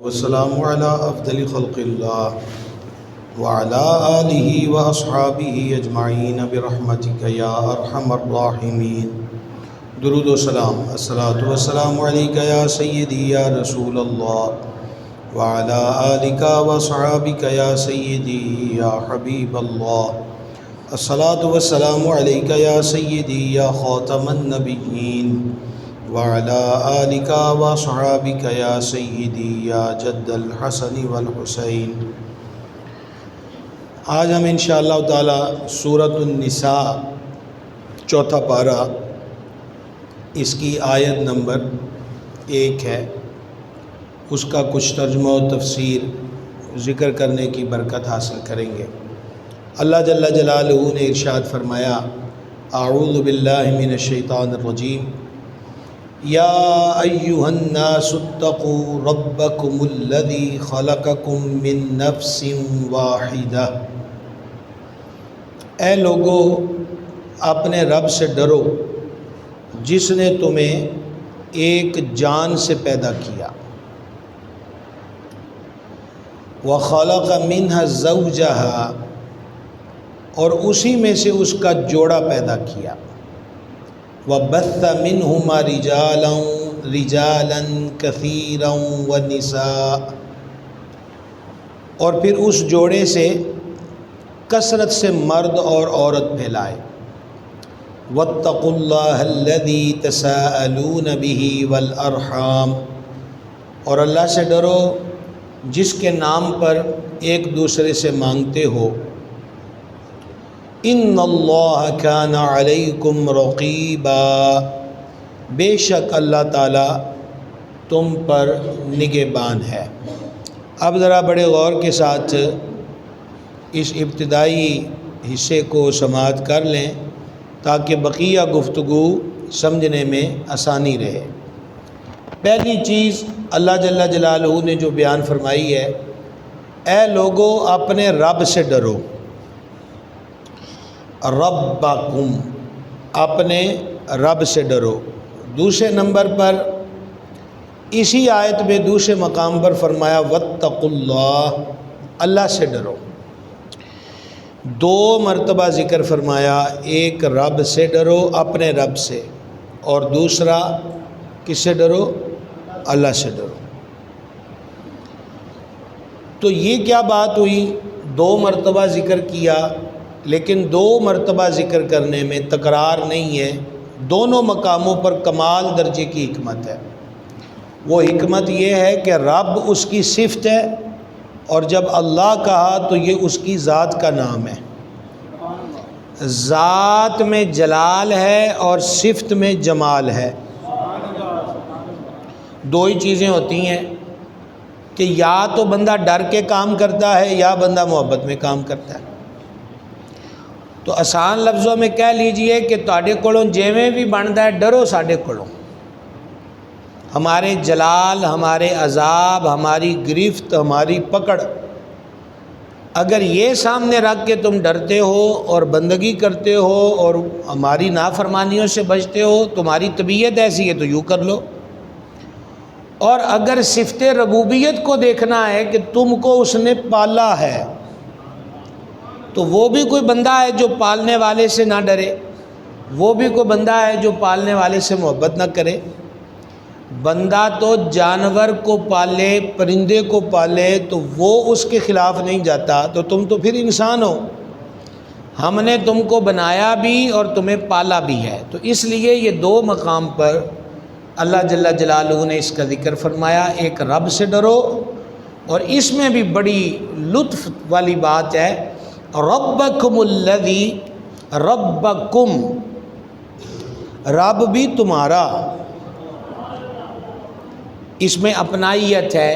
والسلام على افضل خلق اللہ وعلى آلہ واصحابہ اجمعین برحمتک یا ارحم الراحمین۔ درود و سلام، الصلاۃ والسلام علیک یا سیدی یا رسول اللہ وعلى آلک واصحابک یا سیدی یا حبیب اللہ، الصلاۃ والسلام علیک یا سیدی یا خاتم النبیین وعلى آلک واصحابک یا سیدی یا جد الحسن والحسین۔ آج ہم انشاءاللہ تعالی سورۃ النساء چوتھا پارہ، اس کی آیت نمبر 1 ہے، اس کا کچھ ترجمہ و تفسیر ذکر کرنے کی برکت حاصل کریں گے۔ اللہ جل جلالہ نے ارشاد فرمایا، اعوذ باللہ من الشیطان الرجیم، یا ایہا الناس اتقوا ربکم الذی خلقکم من نفس واحدہ، اے لوگو اپنے رب سے ڈرو جس نے تمہیں ایک جان سے پیدا کیا، وخلق منہا زوجہا، اور اسی میں سے اس کا جوڑا پیدا کیا، وبث منہما رجالا کثیرا ونساء، اور پھر اس جوڑے سے کثرت سے مرد اور عورت پھیلائے، واتقوا اللہ الذی تساءلون بہ والارحام، اور اللہ سے ڈرو جس کے نام پر ایک دوسرے سے مانگتے ہو، ان اللہ کان علیکم رقیبا، بے شک اللہ تعالیٰ تم پر نگہبان ہے۔ اب ذرا بڑے غور کے ساتھ اس ابتدائی حصے کو سماعت کر لیں تاکہ بقیہ گفتگو سمجھنے میں آسانی رہے۔ پہلی چیز اللہ جل جلالہ نے جو بیان فرمائی ہے، اے لوگو اپنے رب سے ڈرو، ربکم، اپنے رب سے ڈرو۔ دوسرے نمبر پر اسی آیت میں دوسرے مقام پر فرمایا واتقوا اللہ، اللہ سے ڈرو۔ 2 مرتبہ ذکر فرمایا، ایک رب سے ڈرو اپنے رب سے، اور دوسرا کس سے ڈرو؟ اللہ سے ڈرو۔ تو یہ کیا بات ہوئی؟ 2 مرتبہ ذکر کیا، لیکن 2 مرتبہ ذکر کرنے میں تکرار نہیں ہے، دونوں مقاموں پر کمال درجے کی حکمت ہے۔ وہ حکمت یہ ہے کہ رب اس کی صفت ہے، اور جب اللہ کہا تو یہ اس کی ذات کا نام ہے۔ ذات میں جلال ہے اور صفت میں جمال ہے۔ 2 ہی چیزیں ہوتی ہیں کہ یا تو بندہ ڈر کے کام کرتا ہے یا بندہ محبت میں کام کرتا ہے۔ تو آسان لفظوں میں کہہ لیجئے کہ تواڈے کولوں جیویں بھی بندا ہے ڈرو ساڈے کولوں، ہمارے جلال، ہمارے عذاب، ہماری گرفت، ہماری پکڑ، اگر یہ سامنے رکھ کے تم ڈرتے ہو اور بندگی کرتے ہو اور ہماری نافرمانیوں سے بچتے ہو، تمہاری طبیعت ایسی ہے تو یوں کر لو۔ اور اگر صفت ربوبیت کو دیکھنا ہے کہ تم کو اس نے پالا ہے، تو وہ بھی کوئی بندہ ہے جو پالنے والے سے نہ ڈرے، وہ بھی کوئی بندہ ہے جو پالنے والے سے محبت نہ کرے۔ بندہ تو جانور کو پالے، پرندے کو پالے تو وہ اس کے خلاف نہیں جاتا، تو تم تو پھر انسان ہو، ہم نے تم کو بنایا بھی اور تمہیں پالا بھی ہے۔ تو اس لیے یہ 2 مقام پر اللہ جل جلالہ نے اس کا ذکر فرمایا، ایک رب سے ڈرو، اور اس میں بھی بڑی لطف والی بات ہے، ربکم الذی، ربکم، رب بھی تمہارا، اس میں اپنائیت ہے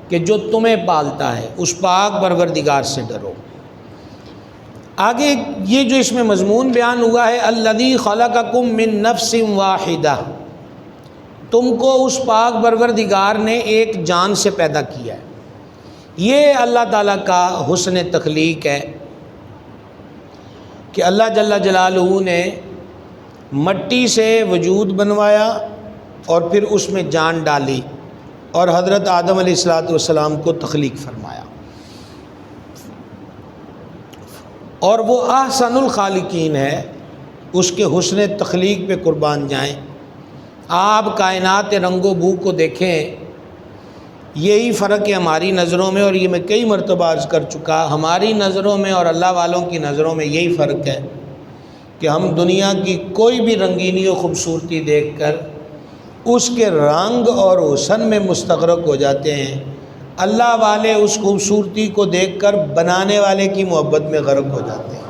کہ جو تمہیں پالتا ہے، اس پاک پروردگار سے ڈرو۔ آگے یہ جو اس میں مضمون بیان ہوا ہے، الذی خلقکم من نفس واحدہ، تم کو اس پاک پروردگار نے ایک جان سے پیدا کیا ہے۔ یہ اللہ تعالیٰ کا حسن تخلیق ہے کہ اللہ جل جلالہ نے مٹی سے وجود بنوایا اور پھر اس میں جان ڈالی، اور حضرت آدم علیہ السلام کو تخلیق فرمایا، اور وہ احسن الخالقین ہے، اس کے حسن تخلیق پہ قربان جائیں۔ آپ کائنات رنگ و بو کو دیکھیں، یہی فرق ہے ہماری نظروں میں، اور یہ میں کئی مرتبہ عرض کر چکا، ہماری نظروں میں اور اللہ والوں کی نظروں میں یہی فرق ہے کہ ہم دنیا کی کوئی بھی رنگینی و خوبصورتی دیکھ کر اس کے رنگ اور حسن میں مستغرق ہو جاتے ہیں، اللہ والے اس خوبصورتی کو دیکھ کر بنانے والے کی محبت میں غرق ہو جاتے ہیں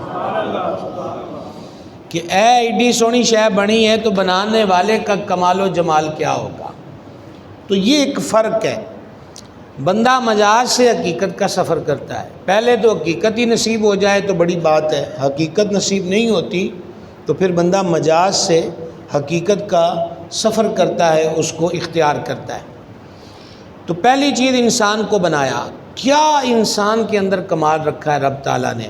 کہ اے ایڈی سونی شے بنی ہے تو بنانے والے کا کمال و جمال کیا ہوگا۔ تو یہ ایک فرق ہے، بندہ مجاز سے حقیقت کا سفر کرتا ہے، پہلے تو حقیقت ہی نصیب ہو جائے تو بڑی بات ہے، حقیقت نصیب نہیں ہوتی تو پھر بندہ مجاز سے حقیقت کا سفر کرتا ہے، اس کو اختیار کرتا ہے۔ تو پہلی چیز انسان کو بنایا، کیا انسان کے اندر کمال رکھا ہے رب تعالیٰ نے؟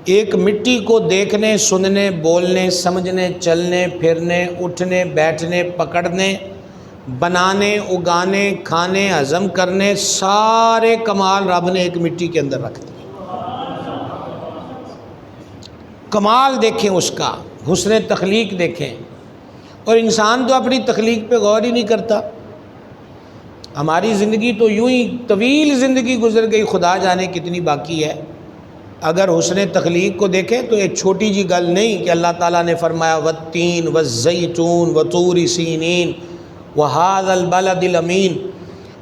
ایک مٹی کو دیکھنے، سننے، بولنے، سمجھنے، چلنے، پھرنے، اٹھنے، بیٹھنے، پکڑنے، بنانے، اگانے، کھانے، ہضم کرنے، سارے کمال رب نے ایک مٹی کے اندر رکھ دیے۔ کمال دیکھیں اس کا، حسن تخلیق دیکھیں، اور انسان تو اپنی تخلیق پہ غور ہی نہیں کرتا۔ ہماری زندگی تو یوں ہی طویل زندگی گزر گئی، خدا جانے کتنی باقی ہے۔ اگر حسن تخلیق کو دیکھیں تو ایک چھوٹی جی گل نہیں کہ اللہ تعالیٰ نے فرمایا والتین والزیتون وطور سینین وہذا البلد الامین،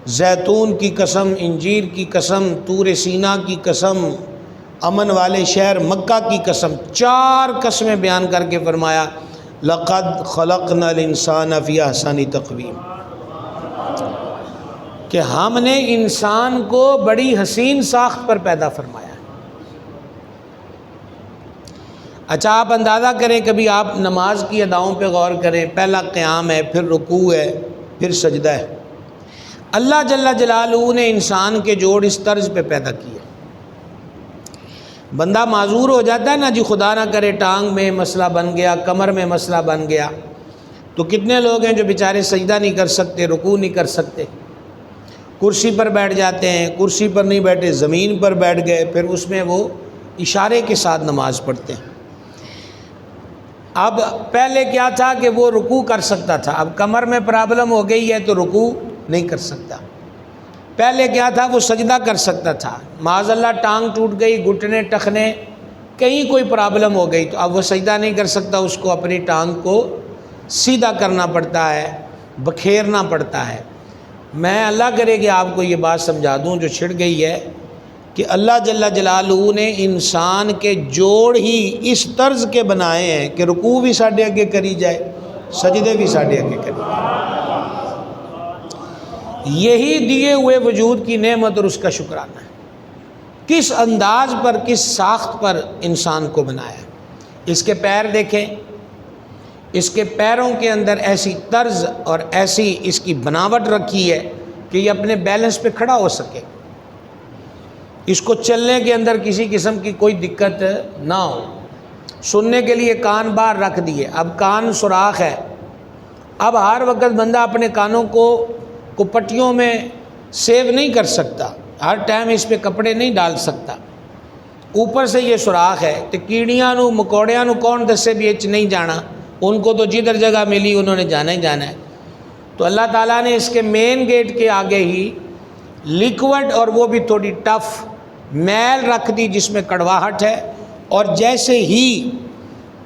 زیتون کی قسم، انجیر کی قسم، طور سینا کی قسم، امن والے شہر مکہ کی قسم، 4 قسمیں بیان کر کے فرمایا لقد خلقنا الانسان فی احسن تقویم، کہ ہم نے انسان کو بڑی حسین ساخت پر پیدا فرمایا۔ اچھا آپ اندازہ کریں، کبھی آپ نماز کی اداؤں پہ غور کریں، پہلا قیام ہے، پھر رکوع ہے، پھر سجدہ ہے۔ اللہ جل جلالہ نے انسان کے جوڑ اس طرز پہ پیدا کیے۔ بندہ معذور ہو جاتا ہے نا جی، خدا نہ کرے ٹانگ میں مسئلہ بن گیا، کمر میں مسئلہ بن گیا، تو کتنے لوگ ہیں جو بیچارے سجدہ نہیں کر سکتے، رکوع نہیں کر سکتے، کرسی پر بیٹھ جاتے ہیں، کرسی پر نہیں بیٹھے زمین پر بیٹھ گئے، پھر اس میں وہ اشارے کے ساتھ نماز پڑھتے ہیں۔ اب پہلے کیا تھا کہ وہ رکوع کر سکتا تھا، اب کمر میں پرابلم ہو گئی ہے تو رکوع نہیں کر سکتا۔ پہلے کیا تھا، وہ سجدہ کر سکتا تھا، معاذ اللہ ٹانگ ٹوٹ گئی، گھٹنے ٹخنے کہیں کوئی پرابلم ہو گئی تو اب وہ سجدہ نہیں کر سکتا، اس کو اپنی ٹانگ کو سیدھا کرنا پڑتا ہے، بکھیرنا پڑتا ہے۔ میں اللہ کرے کہ آپ کو یہ بات سمجھا دوں جو چھڑ گئی ہے کہ اللہ جل جلالہ نے انسان کے جوڑ ہی اس طرز کے بنائے ہیں کہ رکوع بھی ساڈے آگے کری جائے، سجدے بھی ساڈے آگے کری جائے۔ یہی دیے ہوئے وجود کی نعمت اور اس کا شکرانہ ہے، کس انداز پر، کس ساخت پر انسان کو بنایا ہے۔ اس کے پیر دیکھیں، اس کے پیروں کے اندر ایسی طرز اور ایسی اس کی بناوٹ رکھی ہے کہ یہ اپنے بیلنس پہ کھڑا ہو سکے، اس کو چلنے کے اندر کسی قسم کی کوئی دقت نہ ہو۔ سننے کے لیے کان باہر رکھ دیے، اب کان سوراخ ہے، اب ہر وقت بندہ اپنے کانوں کو پٹیوں میں سیو نہیں کر سکتا، ہر ٹائم اس پہ کپڑے نہیں ڈال سکتا، اوپر سے یہ سوراخ ہے تو کیڑیاں نو مکوڑیاں نو کون دسے بھی اچ نہیں جانا، ان کو تو جدھر جگہ ملی انہوں نے جانا ہی جانا ہے۔ تو اللہ تعالیٰ نے اس کے مین گیٹ کے آگے ہی لیکوڈ اور وہ بھی تھوڑی ٹف میل رکھ دی جس میں کڑواہٹ ہے، اور جیسے ہی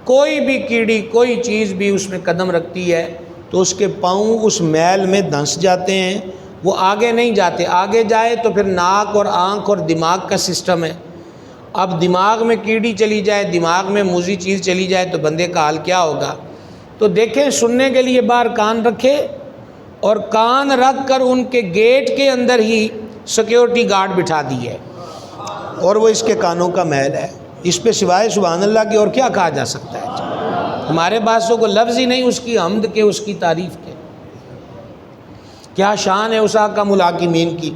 کوئی بھی کیڑی کوئی چیز بھی اس میں قدم رکھتی ہے تو اس کے پاؤں اس میل میں دھنس جاتے ہیں، وہ آگے نہیں جاتے، آگے جائے تو پھر ناک اور آنکھ اور دماغ کا سسٹم ہے، اب دماغ میں کیڑی چلی جائے، دماغ میں موذی چیز چلی جائے تو بندے کا حال کیا ہوگا۔ تو دیکھیں، سننے کے لیے باہر کان رکھے اور کان رکھ کر ان کے گیٹ کے اندر ہی سیکیورٹی گارڈ بٹھا دی ہے، اور وہ اس کے کانوں کا محل ہے، اس پہ سوائے سبحان اللہ کی اور کیا کہا جا سکتا ہے؟ ہمارے پاس تو کوئی لفظ ہی نہیں اس کی حمد کے، اس کی تعریف کے۔ کیا شان ہے اس حکم الحاکمین کی۔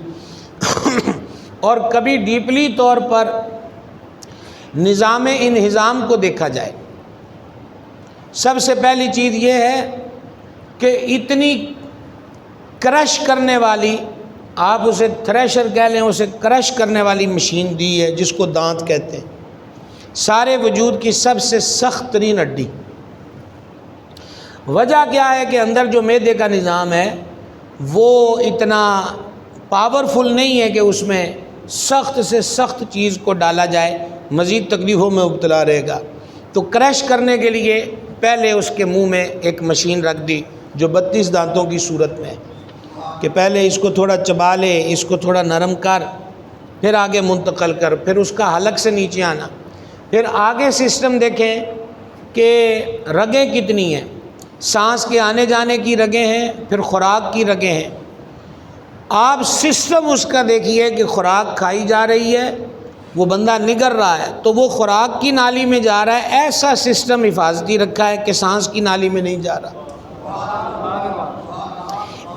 اور کبھی ڈیپلی طور پر نظام انہضام کو دیکھا جائے، سب سے پہلی چیز یہ ہے کہ اتنی کرش کرنے والی، آپ اسے تھریشر کہہ لیں، اسے کرش کرنے والی مشین دی ہے جس کو دانت کہتے ہیں، سارے وجود کی سب سے سخت ترین ہڈی۔ وجہ کیا ہے کہ اندر جو معدے کا نظام ہے وہ اتنا پاورفل نہیں ہے کہ اس میں سخت سے سخت چیز کو ڈالا جائے، مزید تکلیفوں میں مبتلا رہے گا۔ تو کرش کرنے کے لیے پہلے اس کے منہ میں ایک مشین رکھ دی جو 32 دانتوں کی صورت میں ہے، کہ پہلے اس کو تھوڑا چبا لے، اس کو تھوڑا نرم کر، پھر آگے منتقل کر، پھر اس کا حلق سے نیچے آنا، پھر آگے سسٹم دیکھیں کہ رگیں کتنی ہیں، سانس کے آنے جانے کی رگیں ہیں، پھر خوراک کی رگیں ہیں۔ آپ سسٹم اس کا دیکھیے کہ خوراک کھائی جا رہی ہے، وہ بندہ نگر رہا ہے تو وہ خوراک کی نالی میں جا رہا ہے، ایسا سسٹم حفاظتی رکھا ہے کہ سانس کی نالی میں نہیں جا رہا۔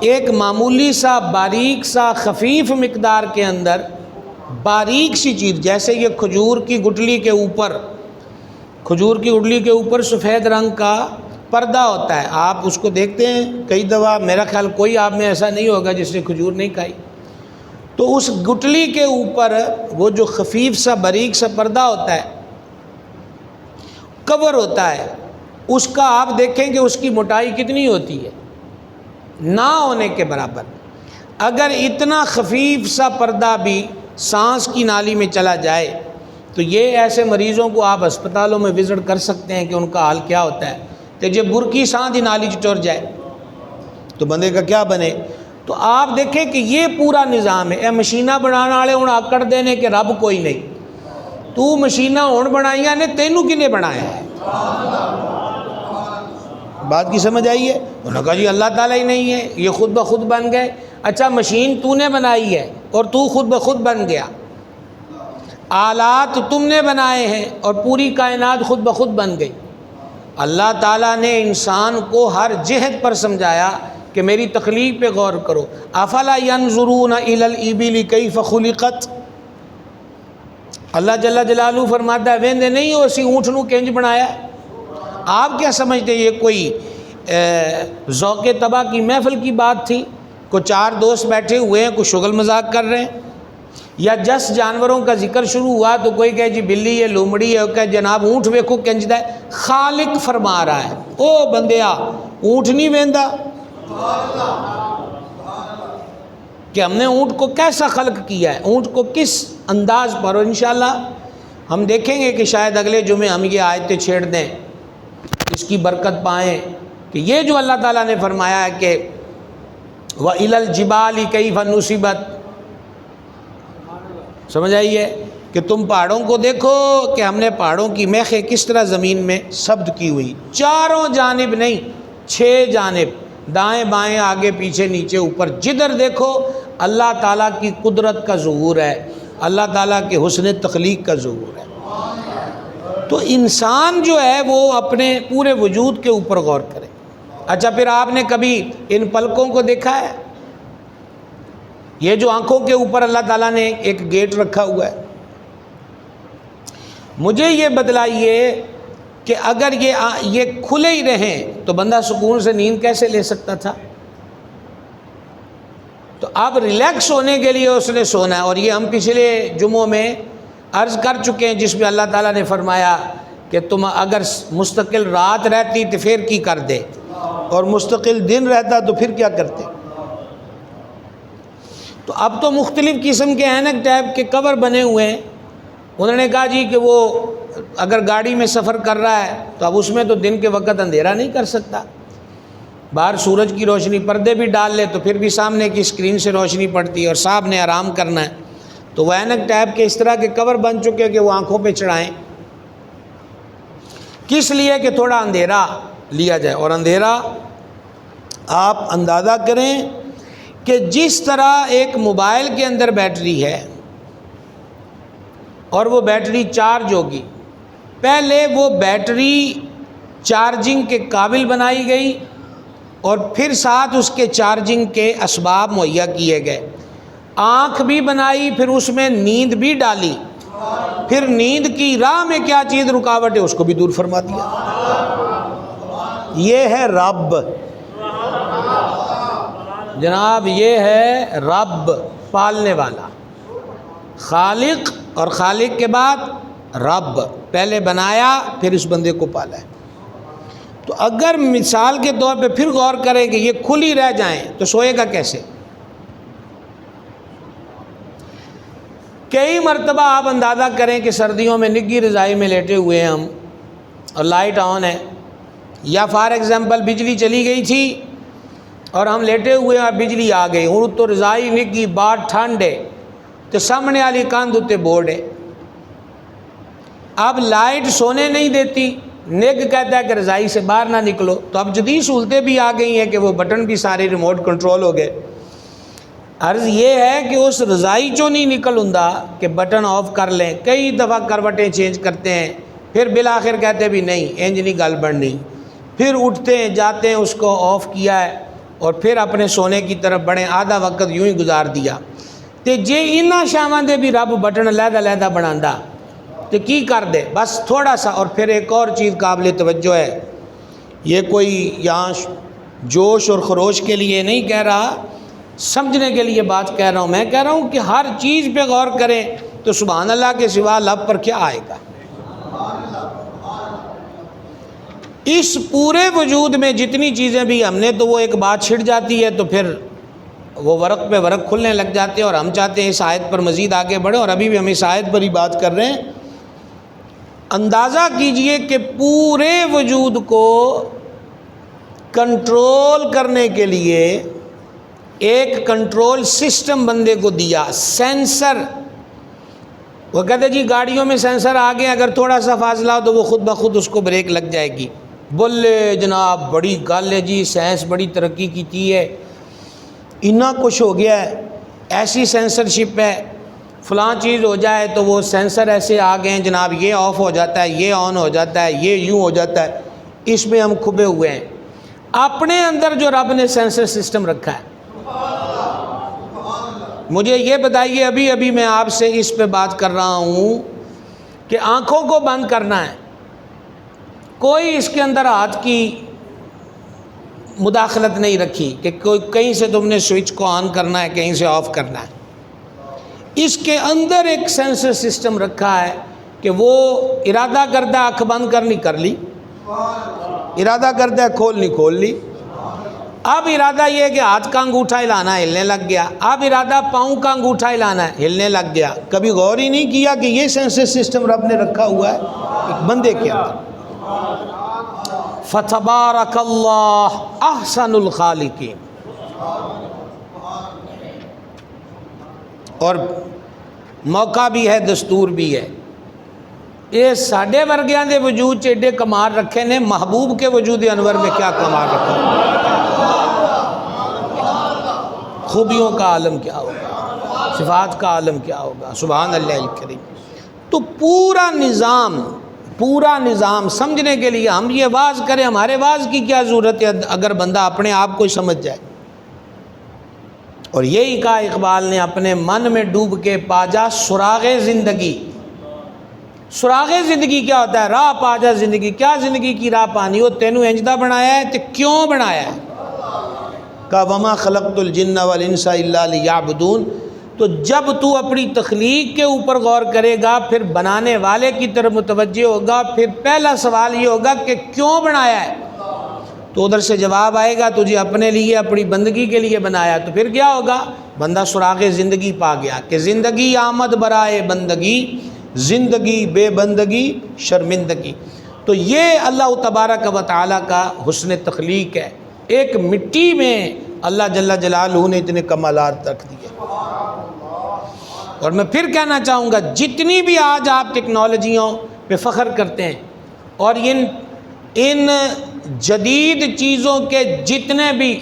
ایک معمولی سا باریک سا خفیف مقدار کے اندر باریک سی چیز، جیسے یہ کھجور کی گٹلی کے اوپر سفید رنگ کا پردہ ہوتا ہے، آپ اس کو دیکھتے ہیں کئی دفعہ، میرا خیال کوئی آپ میں ایسا نہیں ہوگا جس نے کھجور نہیں کھائی، تو اس گٹلی کے اوپر وہ جو خفیف سا باریک سا پردہ ہوتا ہے، کور ہوتا ہے، اس کا آپ دیکھیں کہ اس کی موٹائی کتنی ہوتی ہے، نہ ہونے کے برابر۔ اگر اتنا خفیف سا پردہ بھی سانس کی نالی میں چلا جائے تو یہ ایسے مریضوں کو آپ ہسپتالوں میں وزٹ کر سکتے ہیں کہ ان کا حال کیا ہوتا ہے، کہ جب برکی سانس نالی چٹور جائے تو بندے کا کیا بنے۔ تو آپ دیکھیں کہ یہ پورا نظام ہے۔ اے مشینہ بنانا والے ہوں آکڑ دینے کہ رب کوئی نہیں، تو مشینہ ہون بنائیاں نے، تینوں کنے بنایا ہے؟ بات کی سمجھ آئی ہے؟ انہوں نے کہا جی اللہ تعالیٰ ہی نہیں ہے، یہ خود بخود بن گئے۔ اچھا مشین تو نے بنائی ہے اور تو خود بخود بن گیا، آلات تم نے بنائے ہیں اور پوری کائنات خود بخود بن گئی۔ اللہ تعالیٰ نے انسان کو ہر جہت پر سمجھایا کہ میری تخلیق پہ غور کرو۔ افلا ینظرون الی الابل کیف خلقت، اللہ جل جلالہ فرماتا ہے ویندے نہیں ہو اسی اونٹ نو کنج بنایا ہے۔ آپ کیا سمجھتے یہ کوئی ذوق طبع کی محفل کی بات تھی؟ کوئی چار دوست بیٹھے ہوئے ہیں، کوئی شغل مذاق کر رہے ہیں، یا جس جانوروں کا ذکر شروع ہوا تو کوئی کہے جی بلی ہے، لومڑی ہے، کہ جناب اونٹ ویکھو کنجدا ہے۔ خالق فرما رہا ہے او بندیا اونٹ نہیں ویندا کہ ہم نے اونٹ کو کیسا خلق کیا ہے، اونٹ کو کس انداز پر، اور انشاءاللہ ہم دیکھیں گے کہ شاید اگلے جمعے ہم یہ آیتیں چھیڑ دیں، اس کی برکت پائیں کہ یہ جو اللہ تعالیٰ نے فرمایا ہے کہ وَإِلَى الْجِبَالِ كَيْفَ نُصِبَتْ، سمجھ آئیے کہ تم پہاڑوں کو دیکھو کہ ہم نے پہاڑوں کی میخیں کس طرح زمین میں ثبت کی ہوئی، چاروں جانب نہیں 6 جانب، دائیں بائیں آگے پیچھے نیچے اوپر، جدھر دیکھو اللہ تعالیٰ کی قدرت کا ظہور ہے، اللہ تعالیٰ کے حسن تخلیق کا ظہور ہے۔ تو انسان جو ہے وہ اپنے پورے وجود کے اوپر غور کرے۔ اچھا پھر آپ نے کبھی ان پلکوں کو دیکھا ہے؟ یہ جو آنکھوں کے اوپر اللہ تعالیٰ نے ایک گیٹ رکھا ہوا ہے، مجھے یہ بتلائیے کہ اگر یہ کھلے ہی رہیں تو بندہ سکون سے نیند کیسے لے سکتا تھا؟ تو اب ریلیکس ہونے کے لیے اس نے سونا ہے، اور یہ ہم پچھلے جمعوں میں عرض کر چکے ہیں، جس میں اللہ تعالیٰ نے فرمایا کہ تم اگر مستقل رات رہتی تو پھر کی کر دے، اور مستقل دن رہتا تو پھر کیا کرتے۔ تو اب تو مختلف قسم کے اینک ٹائپ کے کور بنے ہوئے ہیں۔ انہوں نے کہا جی کہ وہ اگر گاڑی میں سفر کر رہا ہے تو اب اس میں تو دن کے وقت اندھیرا نہیں کر سکتا، باہر سورج کی روشنی، پردے بھی ڈال لے تو پھر بھی سامنے کی اسکرین سے روشنی پڑتی ہے، اور صاحب نے آرام کرنا ہے تو وہ اینک ٹائپ کے اس طرح کے کور بن چکے کہ وہ آنکھوں پہ چڑھائیں، کس لیے کہ تھوڑا اندھیرا لیا جائے۔ اور اندھیرا آپ اندازہ کریں کہ جس طرح ایک موبائل کے اندر بیٹری ہے اور وہ بیٹری چارج ہوگی، پہلے وہ بیٹری چارجنگ کے قابل بنائی گئی اور پھر ساتھ اس کے چارجنگ کے اسباب مہیا کیے گئے، آنکھ بھی بنائی، پھر اس میں نیند بھی ڈالی، پھر نیند کی راہ میں کیا چیز رکاوٹ ہے اس کو بھی دور فرما دیا۔ یہ ہے رب جناب یہ ہے رب، پالنے والا، خالق، اور خالق کے بعد رب، پہلے بنایا پھر اس بندے کو پالا ہے۔ تو اگر مثال کے طور پہ پھر غور کریں کہ یہ کھلی رہ جائیں تو سوئے گا کیسے؟ کئی مرتبہ آپ اندازہ کریں کہ سردیوں میں نگھی رضائی میں لیٹے ہوئے ہیں ہم اور لائٹ آن ہے، یا فار ایگزامپل بجلی چلی گئی تھی اور ہم لیٹے ہوئے ہیں اور بجلی آ گئی، اور تو رضائی نگھی، بات ٹھنڈ ہے، تو سامنے والی کاندھ اتے بورڈ ہے۔ اب لائٹ سونے نہیں دیتی، نگ کہتا ہے کہ رضائی سے باہر نہ نکلو، تو اب جدید سہولتیں بھی آ گئی ہیں کہ وہ بٹن بھی سارے ریموٹ کنٹرول ہو گئے۔ عرض یہ ہے کہ اس رضائی چوں نہیں نکل ہوندا کہ بٹن آف کر لیں، کئی دفعہ کروٹیں چینج کرتے ہیں، پھر بالآخر کہتے بھی نہیں انج نہیں گل بننی، پھر اٹھتے ہیں جاتے ہیں اس کو آف کیا ہے اور پھر اپنے سونے کی طرف بڑھیں، آدھا وقت یوں ہی گزار دیا۔ تے جے انہاں شاواں دے بھی رب بٹن علیحدہ علیحدہ بناندا تو کی کر دے؟ بس تھوڑا سا۔ اور پھر ایک اور چیز قابل توجہ ہے، یہ کوئی یہاں جوش اور خروش کے لیے نہیں کہہ رہا، سمجھنے کے لیے بات کہہ رہا ہوں۔ میں کہہ رہا ہوں کہ ہر چیز پہ غور کریں تو سبحان اللہ کے سوا لب پر کیا آئے گا؟ اس پورے وجود میں جتنی چیزیں بھی ہم نے، تو وہ ایک بات چھڑ جاتی ہے تو پھر وہ ورق پہ ورق کھلنے لگ جاتے ہیں، اور ہم چاہتے ہیں اس آیت پر مزید آگے بڑھیں، اور ابھی بھی ہم اس آیت پر ہی بات کر رہے ہیں۔ اندازہ کیجئے کہ پورے وجود کو کنٹرول کرنے کے لیے ایک کنٹرول سسٹم بندے کو دیا، سینسر۔ وہ کہتے جی گاڑیوں میں سینسر آگے اگر تھوڑا سا فاصلہ ہو تو وہ خود بخود اس کو بریک لگ جائے گی۔ بولے جناب بڑی گل ہے جی، سائنس بڑی ترقی کی ہے، اتنا کچھ ہو گیا ہے، ایسی سینسرشپ ہے، فلاں چیز ہو جائے تو وہ سینسر ایسے آ گئے ہیں جناب، یہ آف ہو جاتا ہے، یہ آن ہو جاتا ہے، یہ یوں ہو جاتا ہے۔ اس میں ہم کھبے ہوئے ہیں۔ اپنے اندر جو رب نے سینسر سسٹم رکھا ہے، مجھے یہ بتائیے، ابھی میں آپ سے اس پہ بات کر رہا ہوں کہ آنکھوں کو بند کرنا ہے، کوئی اس کے اندر ہاتھ کی مداخلت نہیں رکھی کہ کوئی کہیں سے تم نے سوئچ کو آن کرنا ہے، کہیں سے آف کرنا ہے۔ اس کے اندر ایک سینسر سسٹم رکھا ہے کہ وہ ارادہ کرتا ہے آنکھ بند کرنی کر لی، ارادہ کرتا ہے کھولنی کھول لی۔ اب ارادہ یہ ہے کہ ہاتھ کا انگوٹھا ہلانا ہے، ہلنے لگ گیا۔ اب ارادہ پاؤں کا انگوٹھا ہلانا ہے، ہلنے لگ گیا۔ کبھی غور ہی نہیں کیا کہ یہ سینسر سسٹم رب نے رکھا ہوا ہے ایک بندے کے اندر۔ فتبارک اللہ احسن الخالقین۔ اور موقع بھی ہے، دستور بھی ہے۔ یہ ساڈے ورگیاں دے وجود ایڈے کمال رکھے نے، محبوب کے وجود انور میں کیا کمال رکھا، خوبیوں کا عالم کیا ہوگا، صفات کا عالم کیا ہوگا، سبحان اللہ الکریم۔ تو پورا نظام سمجھنے کے لیے ہم یہ واز کریں، ہمارے واز کی کیا ضرورت ہے اگر بندہ اپنے آپ کو سمجھ جائے۔ اور یہی کہا اقبال نے، اپنے من میں ڈوب کے پا جا سراغ زندگی۔ سراغ زندگی کیا ہوتا ہے؟ راہ پا جا زندگی۔ کیا زندگی کی راہ پانی ہو؟ تینوں انجدہ بنایا ہے تو کیوں بنایا ہے؟ کہ وما خلقت الجن والانس الا لیعبدون۔ تو جب تو اپنی تخلیق کے اوپر غور کرے گا، پھر بنانے والے کی طرف متوجہ ہوگا، پھر پہلا سوال یہ ہوگا کہ کیوں بنایا ہے؟ تو ادھر سے جواب آئے گا تجھے اپنے لیے، اپنی بندگی کے لیے بنایا۔ تو پھر کیا ہوگا؟ بندہ سراغ زندگی پا گیا کہ زندگی آمد برائے بندگی، زندگی بے بندگی شرمندگی۔ تو یہ اللہ تبارک و تعالیٰ کا حسن تخلیق ہے۔ ایک مٹی میں اللہ جل جلالہ نے اتنے کمالات رکھ دیے۔ اور میں پھر کہنا چاہوں گا، جتنی بھی آج آپ ٹیکنالوجیوں پہ فخر کرتے ہیں اور ان جدید چیزوں کے جتنے بھی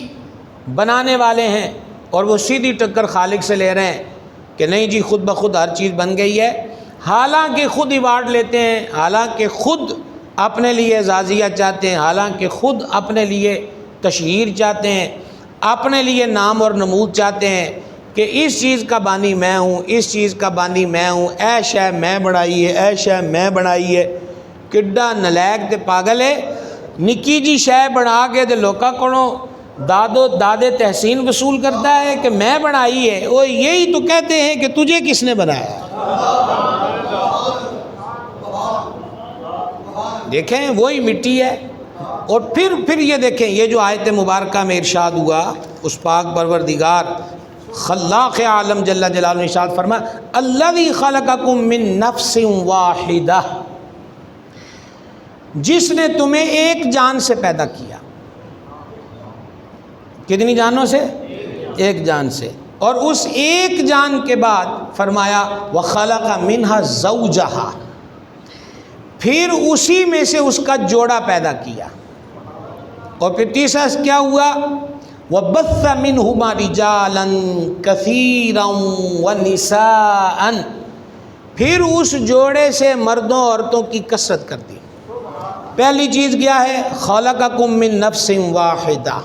بنانے والے ہیں، اور وہ سیدھی ٹکر خالق سے لے رہے ہیں کہ نہیں جی خود بخود ہر چیز بن گئی ہے، حالانکہ خود ایوارڈ لیتے ہیں، حالانکہ خود اپنے لیے اعزازیہ چاہتے ہیں، حالانکہ خود اپنے لیے تشہیر چاہتے ہیں، اپنے لیے نام اور نمود چاہتے ہیں کہ اس چیز کا بانی میں ہوں، اس چیز کا بانی میں ہوں، اے شے میں بنائی ہے، اے شے میں بنائی ہے۔ کڈا نلائق تے پاگل ہے، نکی جی شے بنا کے تے لوکاں کولوں داد تحسین وصول کرتا ہے کہ میں بنائی ہے، وہ یہی تو کہتے ہیں کہ تجھے کس نے بنایا ہے۔ دیکھیں وہی مٹی ہے۔ اور پھر یہ دیکھیں، یہ جو آیت مبارکہ میں ارشاد ہوا، اس پاک پروردگار خلاق عالم جل جلالہ نے ارشاد فرمایا الذی خلقکم من نفس واحدہ، جس نے تمہیں ایک جان سے پیدا کیا۔ کتنی جانوں سے؟ ایک جان سے۔ اور اس ایک جان کے بعد فرمایا وخلق منہا زوجہا، پھر اسی میں سے اس کا جوڑا پیدا کیا۔ اور پھر تیسرا کیا ہوا؟ وَبَثَّ مِنْهُمَا رِجَالًا كَثِيرًا وَنِسَاءً، پھر اس جوڑے سے مردوں عورتوں کی کثرت کر دی۔ پہلی چیز کیا ہے؟ خَلَقَكُم مِّن نَفْسٍ وَاحِدَةٍ،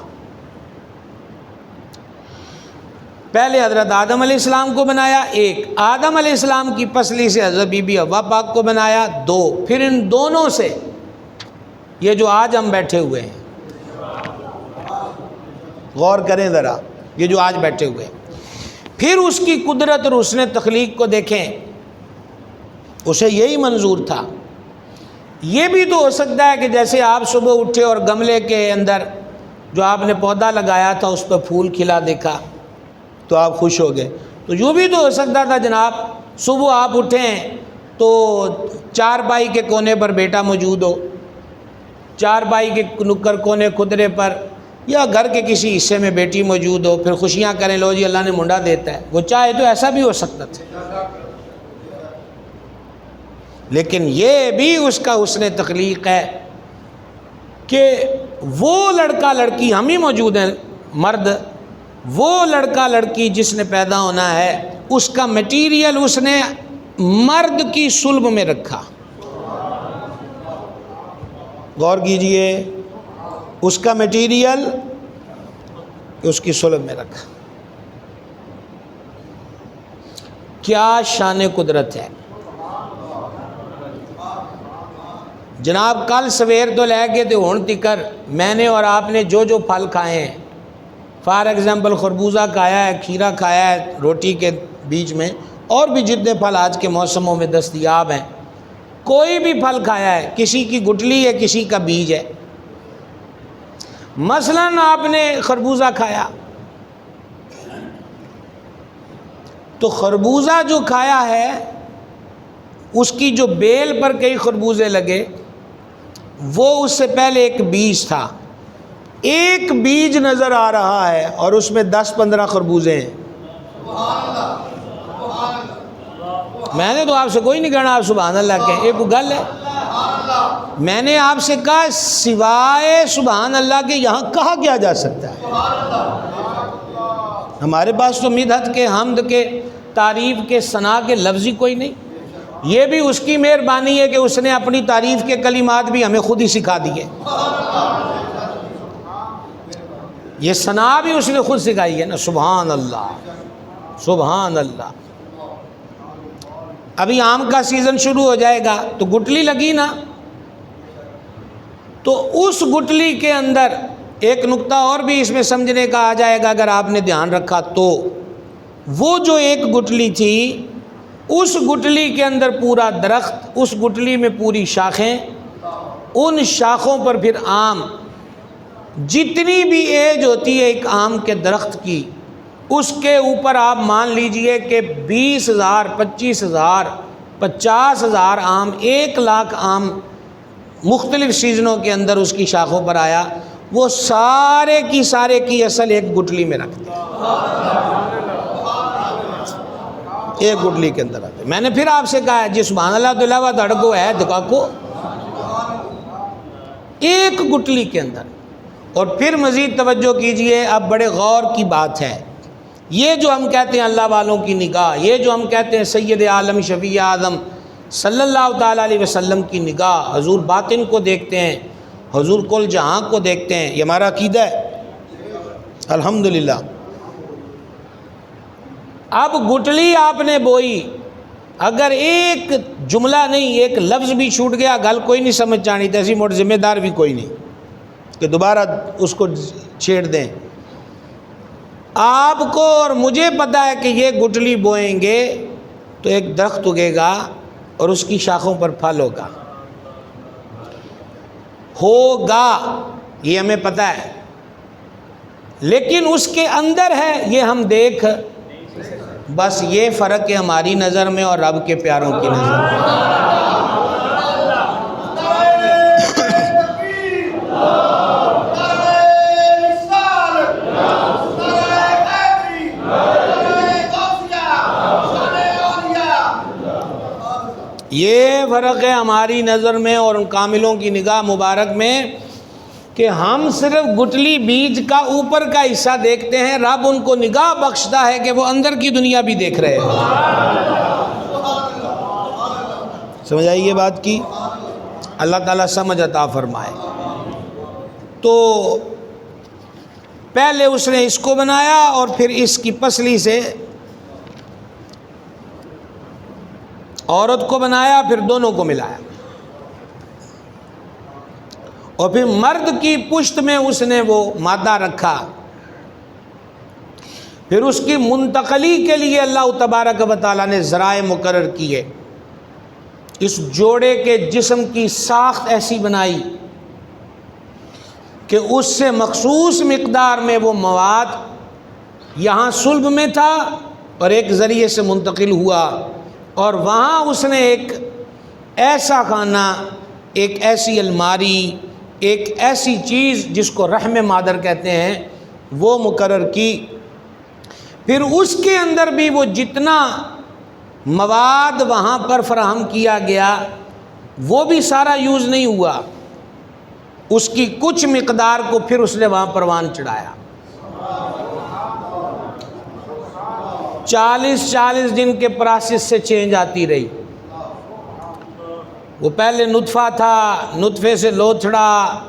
پہلے حضرت آدم علیہ السلام کو بنایا ایک، آدم علیہ السلام کی پسلی سے حضرت بی بی حوا پاک کو بنایا دو، پھر ان دونوں سے یہ جو آج ہم بیٹھے ہوئے ہیں، غور کریں ذرا، یہ جو آج بیٹھے ہوئے ہیں، پھر اس کی قدرت اور اس نے تخلیق کو دیکھیں، اسے یہی منظور تھا۔ یہ بھی تو ہو سکتا ہے کہ جیسے آپ صبح اٹھے اور گملے کے اندر جو آپ نے پودا لگایا تھا اس پہ پھول کھلا دیکھا تو آپ خوش ہو گئے، تو یوں بھی تو ہو سکتا تھا جناب صبح آپ اٹھیں تو چارپائی کے کونے پر بیٹا موجود ہو، چارپائی کے نکر کونے خدرے پر یا گھر کے کسی حصے میں بیٹی موجود ہو، پھر خوشیاں کریں لو جی اللہ نے منڈا دیتا ہے، وہ چاہے تو ایسا بھی ہو سکتا تھا۔ لیکن یہ بھی اس کا حسن تخلیق ہے کہ وہ لڑکا لڑکی ہم ہی موجود ہیں مرد، وہ لڑکا لڑکی جس نے پیدا ہونا ہے اس کا میٹیریل اس نے مرد کی صلب میں رکھا۔ غور کیجئے، اس کا میٹیریل اس کی صلب میں رکھا۔ کیا شان قدرت ہے جناب۔ کل سویر تو لے کے تھے ہون تکر میں نے اور آپ نے جو جو پھل کھائے ہیں، فار ایگزامپل خربوزہ کھایا ہے، کھیرا کھایا ہے روٹی کے بیچ میں، اور بھی جتنے پھل آج کے موسموں میں دستیاب ہیں، کوئی بھی پھل کھایا ہے، کسی کی گٹلی ہے کسی کا بیج ہے۔ مثلاً آپ نے خربوزہ کھایا تو خربوزہ جو کھایا ہے اس کی جو بیل پر کئی خربوزے لگے، وہ اس سے پہلے ایک بیج تھا، ایک بیج نظر آ رہا ہے اور اس میں 10-15 خربوزے ہیں۔ میں نے تو آپ سے کوئی نہیں کہنا آپ سبحان اللہ کہیں، ایک گل ہے، میں نے آپ سے کہا سوائے سبحان اللہ کے یہاں کہا کیا جا سکتا ہے؟ ہمارے پاس تو مدحت کے، حمد کے، تعریف کے، ثنا کے لفظ ہی کوئی نہیں۔ یہ بھی اس کی مہربانی ہے کہ اس نے اپنی تعریف کے کلمات بھی ہمیں خود ہی سکھا دیے، یہ ثنا بھی اس نے خود سکھائی ہے نا، سبحان اللہ سبحان اللہ۔ ابھی آم کا سیزن شروع ہو جائے گا تو گٹلی لگی نا، تو اس گٹلی کے اندر ایک نقطہ اور بھی اس میں سمجھنے کا آ جائے گا اگر آپ نے دھیان رکھا تو، وہ جو ایک گٹلی تھی اس گٹلی کے اندر پورا درخت، اس گٹلی میں پوری شاخیں، ان شاخوں پر پھر آم، جتنی بھی ایج ہوتی ہے ایک آم کے درخت کی، اس کے اوپر آپ مان لیجئے کہ 20,000 25,000 50,000 آم، 1,00,000 آم مختلف سیزنوں کے اندر اس کی شاخوں پر آیا، وہ سارے کی اصل ایک گٹلی میں رکھ دی، ایک گٹلی کے اندر آتے۔ میں نے پھر آپ سے کہا ہے جی سبحان اللہ تو علاوہ دھڑکو ہے دکا کو، ایک گٹلی کے اندر۔ اور پھر مزید توجہ کیجئے، اب بڑے غور کی بات ہے، یہ جو ہم کہتے ہیں اللہ والوں کی نگاہ، یہ جو ہم کہتے ہیں سید عالم شفیع اعظم صلی اللہ تعالیٰ علیہ وسلم کی نگاہ، حضور باطن کو دیکھتے ہیں، حضور کل جہاں کو دیکھتے ہیں، یہ ہمارا عقیدہ ہے الحمدللہ۔ اب گٹلی آپ نے بوئی، اگر ایک جملہ نہیں ایک لفظ بھی چھوٹ گیا گل کوئی نہیں سمجھ جانی، تیسی موٹ ذمہ دار بھی کوئی نہیں کہ دوبارہ اس کو چھیڑ دیں۔ آپ کو اور مجھے پتہ ہے کہ یہ گٹلی بوئیں گے تو ایک درخت اگے گا اور اس کی شاخوں پر پھل ہوگا، یہ ہمیں پتہ ہے، لیکن اس کے اندر ہے یہ ہم دیکھ، بس یہ فرق ہے ہماری نظر میں اور رب کے پیاروں کی نظر میں۔ یہ فرق ہے ہماری نظر میں اور ان کاملوں کی نگاہ مبارک میں کہ ہم صرف گٹلی بیج کا اوپر کا حصہ دیکھتے ہیں، رب ان کو نگاہ بخشتا ہے کہ وہ اندر کی دنیا بھی دیکھ رہے ہیں۔ سمجھ آئی یہ بات کی؟ اللہ تعالیٰ سمجھ عطا فرمائے۔ تو پہلے اس نے اس کو بنایا اور پھر اس کی پسلی سے عورت کو بنایا، پھر دونوں کو ملایا، اور پھر مرد کی پشت میں اس نے وہ مادہ رکھا، پھر اس کی منتقلی کے لیے اللہ تبارک و تعالیٰ نے ذرائع مقرر کیے، اس جوڑے کے جسم کی ساخت ایسی بنائی کہ اس سے مخصوص مقدار میں وہ مواد یہاں صلب میں تھا اور ایک ذریعے سے منتقل ہوا، اور وہاں اس نے ایک ایسا خانہ، ایک ایسی الماری، ایک ایسی چیز جس کو رحم مادر کہتے ہیں وہ مقرر کی۔ پھر اس کے اندر بھی وہ جتنا مواد وہاں پر فراہم کیا گیا وہ بھی سارا یوز نہیں ہوا، اس کی کچھ مقدار کو پھر اس نے وہاں پروان چڑھایا۔ 40 دن کے پروسیس سے چینج آتی رہی۔ وہ پہلے نطفہ تھا، نطفے سے لوتھڑا،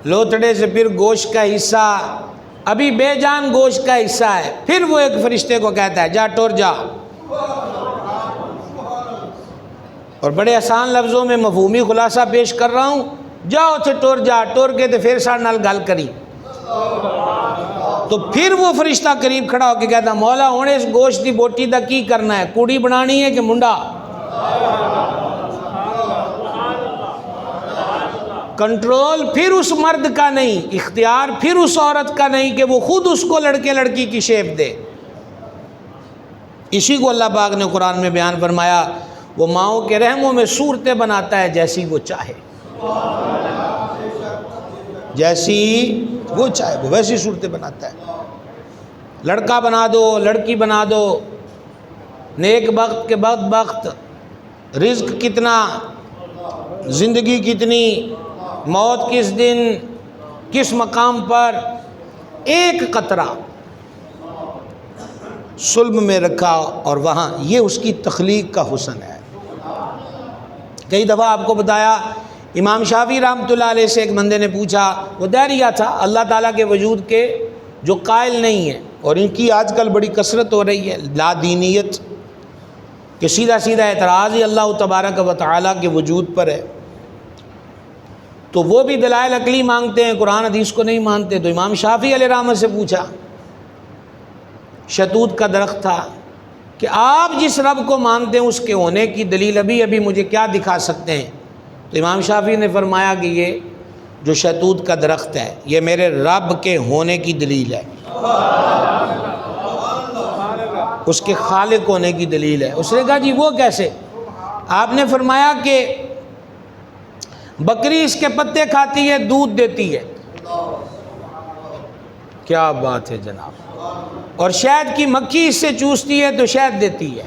لوتھڑے سے پھر گوشت کا حصہ، ابھی بے جان گوشت کا حصہ ہے، پھر وہ ایک فرشتے کو کہتا ہے جا ٹور جا، اور بڑے آسان لفظوں میں مفہومی خلاصہ پیش کر رہا ہوں، جاؤ تھے ٹور جا، ٹور کے تو پھر سار نال گل کری، تو پھر وہ فرشتہ قریب کھڑا ہو کے کہتا مولا ہوں اس گوشت دی بوٹی دا کی کرنا ہے، کوڑی بنانی ہے کہ منڈا؟ کنٹرول پھر اس مرد کا نہیں، اختیار پھر اس عورت کا نہیں کہ وہ خود اس کو لڑکے لڑکی کی شیپ دے۔ اسی کو اللہ پاک نے قرآن میں بیان فرمایا وہ ماؤں کے رحموں میں صورتیں بناتا ہے جیسی وہ چاہے، جیسی وہ چاہے وہ ویسی صورتیں بناتا ہے۔ لڑکا بنا دو، لڑکی بنا دو، نیک بخت کے بدبخت، رزق کتنا، زندگی کتنی، موت کس دن، کس مقام پر، ایک قطرہ صلب میں رکھا، اور وہاں یہ اس کی تخلیق کا حسن ہے۔ کئی دفعہ آپ کو بتایا، امام شافعی رحمۃ اللہ علیہ سے ایک بندے نے پوچھا، وہ دہریہ تھا، اللہ تعالیٰ کے وجود کے جو قائل نہیں ہیں، اور ان کی آج کل بڑی کثرت ہو رہی ہے، لا دینیت کہ سیدھا سیدھا اعتراض ہی اللہ تبارک و تعالیٰ کے وجود پر ہے، تو وہ بھی دلائل عقلی مانگتے ہیں، قرآن حدیث کو نہیں مانتے۔ تو امام شافعی علیہ رحمۃ سے پوچھا، شتوت کا درخت تھا، کہ آپ جس رب کو مانتے ہیں اس کے ہونے کی دلیل ابھی مجھے کیا دکھا سکتے ہیں؟ تو امام شافعی نے فرمایا کہ یہ جو شتوت کا درخت ہے یہ میرے رب کے ہونے کی دلیل ہے، اس کے خالق ہونے کی دلیل ہے۔ اس نے کہا جی وہ کیسے؟ آپ نے فرمایا کہ بکری اس کے پتے کھاتی ہے، دودھ دیتی ہے، کیا بات ہے جناب، اور شہد کی مکھی اس سے چوستی ہے تو شہد دیتی ہے،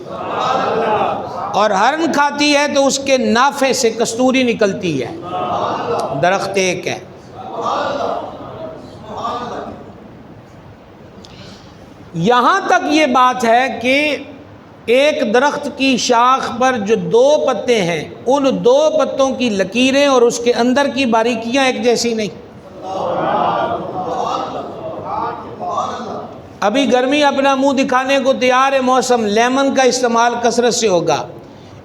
اور ہرن کھاتی ہے تو اس کے نافے سے کستوری نکلتی ہے، درخت ایک ہے۔ یہاں تک یہ بات ہے کہ ایک درخت کی شاخ پر جو 2 پتے ہیں، ان 2 پتوں کی لکیریں اور اس کے اندر کی باریکیاں ایک جیسی نہیں۔ ابھی گرمی اپنا منہ دکھانے کو تیار ہے، موسم لیمن کا استعمال کثرت سے ہوگا،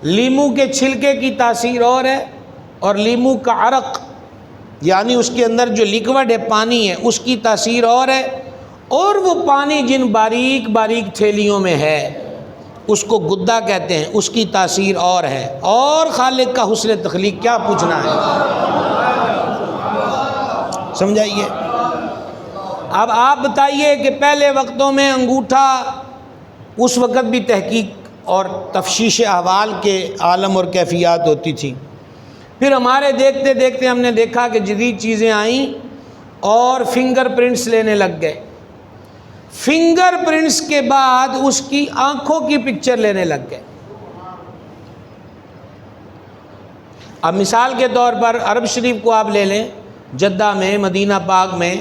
لیمو کے چھلکے کی تاثیر اور ہے، اور لیمو کا عرق یعنی اس کے اندر جو لیکوڈ ہے، پانی ہے، اس کی تاثیر اور ہے، اور وہ پانی جن باریک باریک تھیلیوں میں ہے اس کو گدا کہتے ہیں، اس کی تاثیر اور ہے، اور خالق کا حسن تخلیق کیا پوچھنا ہے، سمجھائیے۔ اب آپ بتائیے کہ پہلے وقتوں میں انگوٹھا اس وقت بھی تحقیق اور تفشیش احوال کے عالم اور کیفیات ہوتی تھی، پھر ہمارے دیکھتے دیکھتے ہم نے دیکھا کہ جدید چیزیں آئیں اور فنگر پرنٹس لینے لگ گئے، فنگر پرنٹس کے بعد اس کی آنکھوں کی پکچر لینے لگ گئے۔ اب مثال کے طور پر عرب شریف کو آپ لے لیں، جدہ میں، مدینہ پاک میں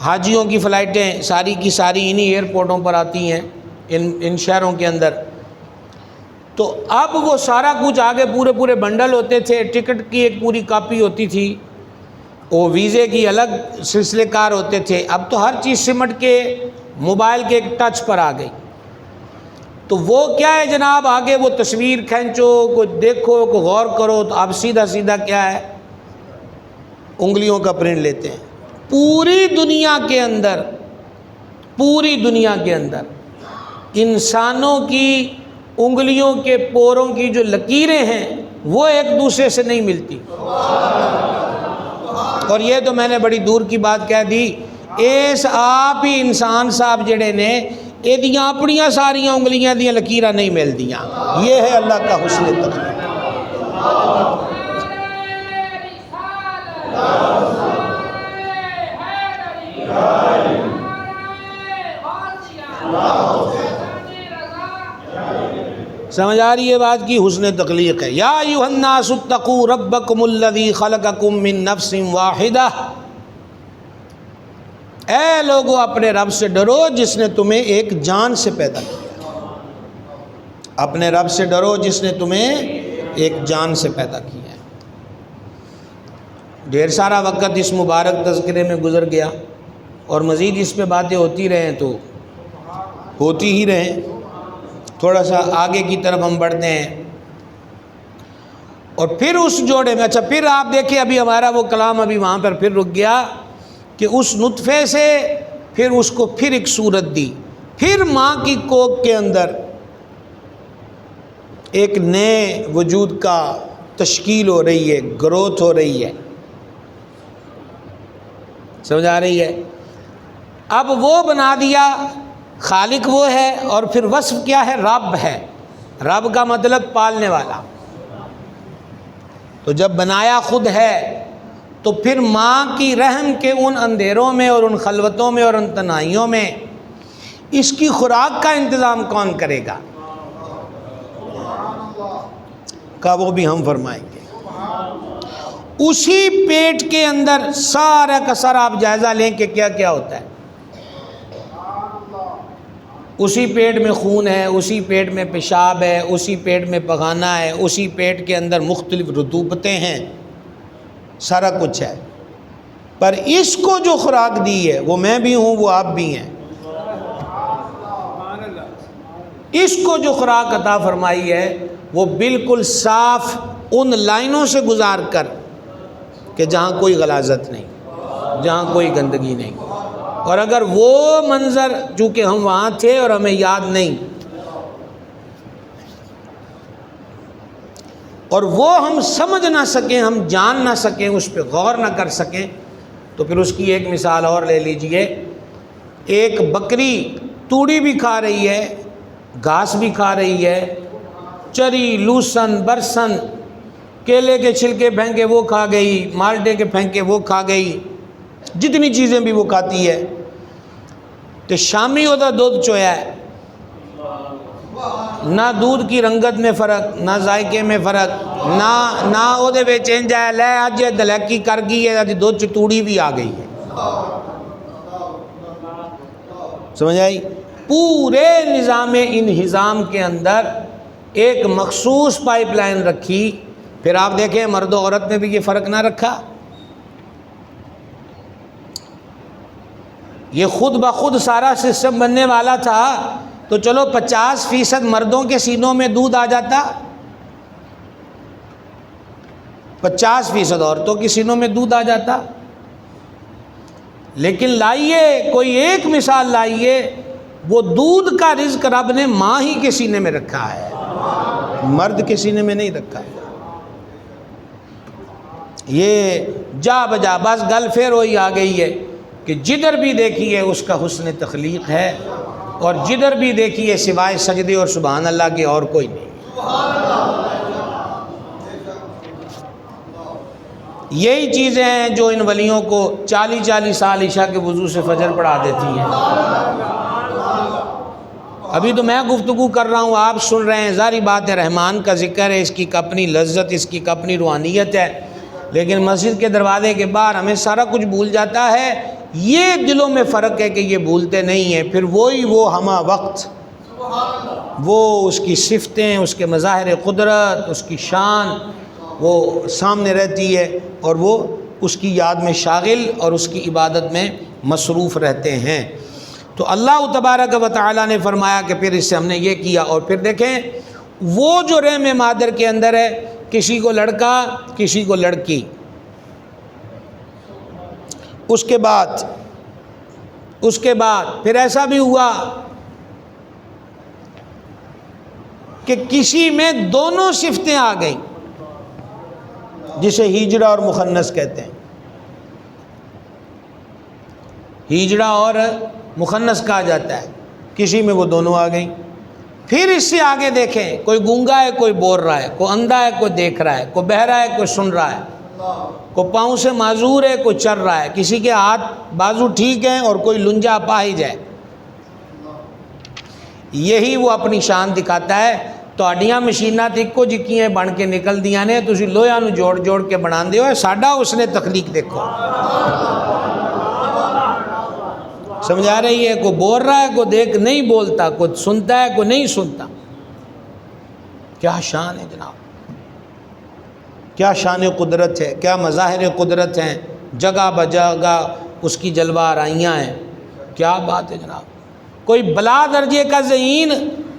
حاجیوں کی فلائٹیں ساری کی ساری انہی ایئرپورٹوں پر آتی ہیں ان شہروں کے اندر، تو اب وہ سارا کچھ آگے پورے بنڈل ہوتے تھے، ٹکٹ کی ایک پوری کاپی ہوتی تھی، وہ ویزے کی الگ سلسلے کار ہوتے تھے، اب تو ہر چیز سمٹ کے موبائل کے ایک ٹچ پر آ گئی۔ تو وہ کیا ہے جناب، آگے وہ تصویر کھینچو، کوئی دیکھو، کوئی غور کرو، تو اب سیدھا کیا ہے، انگلیوں کا پرنٹ لیتے ہیں۔ پوری دنیا کے اندر انسانوں کی انگلیوں کے پوروں کی جو لکیریں ہیں وہ ایک دوسرے سے نہیں ملتی، اور یہ تو میں نے بڑی دور کی بات کہہ دی، اس آپ ہی انسان صاحب جڑے نے ایدیاں اپنیاں ساریاں انگلیاں دیاں لکیراں نہیں مل دیاں، یہ ہے اللہ کا حسن تخلیق۔ سمجھ آ رہی ہے بات کی؟ حسن تخلیق ہے۔ یا ایھا الناس اتقوا ربکم الذی خلقکم من نفس واحدہ، اے لوگو اپنے رب سے ڈرو جس نے تمہیں ایک جان سے پیدا کیا، اپنے رب سے ڈرو جس نے تمہیں ایک جان سے پیدا کیا ہے۔ ڈھیر سارا وقت اس مبارک تذکرے میں گزر گیا، اور مزید اس پہ باتیں ہوتی رہیں تو ہوتی ہی رہیں، تھوڑا سا آگے کی طرف ہم بڑھتے ہیں، اور پھر اس جوڑے میں، اچھا پھر آپ دیکھیں ابھی ہمارا وہ کلام ابھی وہاں پر پھر رک گیا کہ اس نطفے سے پھر اس کو پھر ایک صورت دی، پھر ماں کی کوکھ کے اندر ایک نئے وجود کا تشکیل ہو رہی ہے، گروتھ ہو رہی ہے، سمجھ آ رہی ہے؟ اب وہ بنا دیا، خالق وہ ہے، اور پھر وصف کیا ہے، رب ہے، رب کا مطلب پالنے والا۔ تو جب بنایا خود ہے تو پھر ماں کی رحم کے ان اندھیروں میں اور ان خلوتوں میں اور ان تنہائیوں میں اس کی خوراک کا انتظام کون کرے گا؟ کا وہ بھی ہم فرمائیں گے۔ اسی پیٹ کے اندر سارا کا سارا آپ جائزہ لیں کہ کیا کیا ہوتا ہے، اسی پیٹ میں خون ہے، اسی پیٹ میں پیشاب ہے، اسی پیٹ میں پخانہ ہے، اسی پیٹ کے اندر مختلف رطوبتیں ہیں، سارا کچھ ہے، پر اس کو جو خوراک دی ہے وہ میں بھی ہوں، وہ آپ بھی ہیں، اس کو جو خوراک عطا فرمائی ہے وہ بالکل صاف ان لائنوں سے گزار کر کہ جہاں کوئی غلاظت نہیں، جہاں کوئی گندگی نہیں، اور اگر وہ منظر چونکہ ہم وہاں تھے اور ہمیں یاد نہیں، اور وہ ہم سمجھ نہ سکیں، ہم جان نہ سکیں، اس پہ غور نہ کر سکیں، تو پھر اس کی ایک مثال اور لے لیجئے، ایک بکری توڑی بھی کھا رہی ہے، گھاس بھی کھا رہی ہے، چری، لوسن، برسن، کیلے کے چھلکے پھینکے وہ کھا گئی، مالٹے کے پھینکے وہ کھا گئی، جتنی چیزیں بھی وہ کھاتی ہے، تو شامی ہوتا دودھ چویا ہے، نہ دودھ کی رنگت میں فرق، نہ ذائقے میں فرق، نہ وہ دے وچ انج ہے لے اج دلیکی کر گئی ہے، اج دودھ چتوڑی بھی آ گئی ہے، سمجھ آئی؟ پورے نظام انہضام کے اندر ایک مخصوص پائپ لائن رکھی، پھر آپ دیکھیں مرد و عورت میں بھی یہ فرق نہ رکھا، یہ خود بخود سارا سسٹم بننے والا تھا تو چلو 50% مردوں کے سینوں میں دودھ آ جاتا، 50% عورتوں کے سینوں میں دودھ آ جاتا، لیکن لائیے کوئی ایک مثال لائیے، وہ دودھ کا رزق رب نے ماں ہی کے سینے میں رکھا ہے، مرد کے سینے میں نہیں رکھا ہے۔ یہ جا بجا بس گل پھر وہی آ گئی ہے کہ جدھر بھی دیکھیے اس کا حسن تخلیق ہے، اور جدھر بھی دیکھیے سوائے سجدے اور سبحان اللہ کے اور کوئی نہیں۔ یہی چیزیں ہیں جو ان ولیوں کو 40 سال عشاء کے وضو سے فجر پڑھا دیتی ہیں۔ ابھی تو میں گفتگو کر رہا ہوں، آپ سن رہے ہیں، ظاہری بات ہے رحمان کا ذکر ہے، اس کی اپنی لذت، اس کی اپنی روحانیت ہے، لیکن مسجد کے دروازے کے باہر ہمیں سارا کچھ بھول جاتا ہے۔ یہ دلوں میں فرق ہے کہ یہ بھولتے نہیں ہیں، پھر وہی وہ ہمہ وقت وہ اس کی صفتیں، اس کے مظاہر قدرت، اس کی شان وہ سامنے رہتی ہے، اور وہ اس کی یاد میں شاغل اور اس کی عبادت میں مصروف رہتے ہیں۔ تو اللہ تبارک و تعالیٰ نے فرمایا کہ پھر اس سے ہم نے یہ کیا، اور پھر دیکھیں وہ جو رحم مادر کے اندر ہے، کسی کو لڑکا کسی کو لڑکی، اس کے بعد پھر ایسا بھی ہوا کہ کسی میں دونوں صفتیں آ گئیں، جسے ہیجڑا اور مخنث کہتے ہیں، ہیجڑا اور مخنث کہا جاتا ہے، کسی میں وہ دونوں آ گئیں۔ پھر اس سے آگے دیکھیں، کوئی گونگا ہے کوئی بول رہا ہے، کوئی اندھا ہے کوئی دیکھ رہا ہے، کوئی بہرا ہے کوئی سن رہا ہے، کوئی پاؤں سے معذور ہے کوئی چل رہا ہے، کسی کے ہاتھ بازو ٹھیک ہیں اور کوئی لنجا اپاہج ہے۔ یہی وہ اپنی شان دکھاتا ہے۔ تہاڈیاں مشیناں تے اکو جکیاں بن کے نکل دیاں نے، تسی لوہیاں نو جوڑ جوڑ کے بناندے ہو، ساڈا اس نے تخلیق دیکھو۔ سمجھا رہی ہے؟ کوئی بول رہا ہے کوئی دیکھ نہیں بولتا، کوئی سنتا ہے کوئی نہیں سنتا۔ کیا شان ہے جناب، کیا شان قدرت ہے، کیا مظاہر قدرت ہیں، جگہ بجگہ اس کی جلوہ آرائیاں ہیں۔ کیا بات ہے جناب۔ کوئی بلا درجے کا ذہین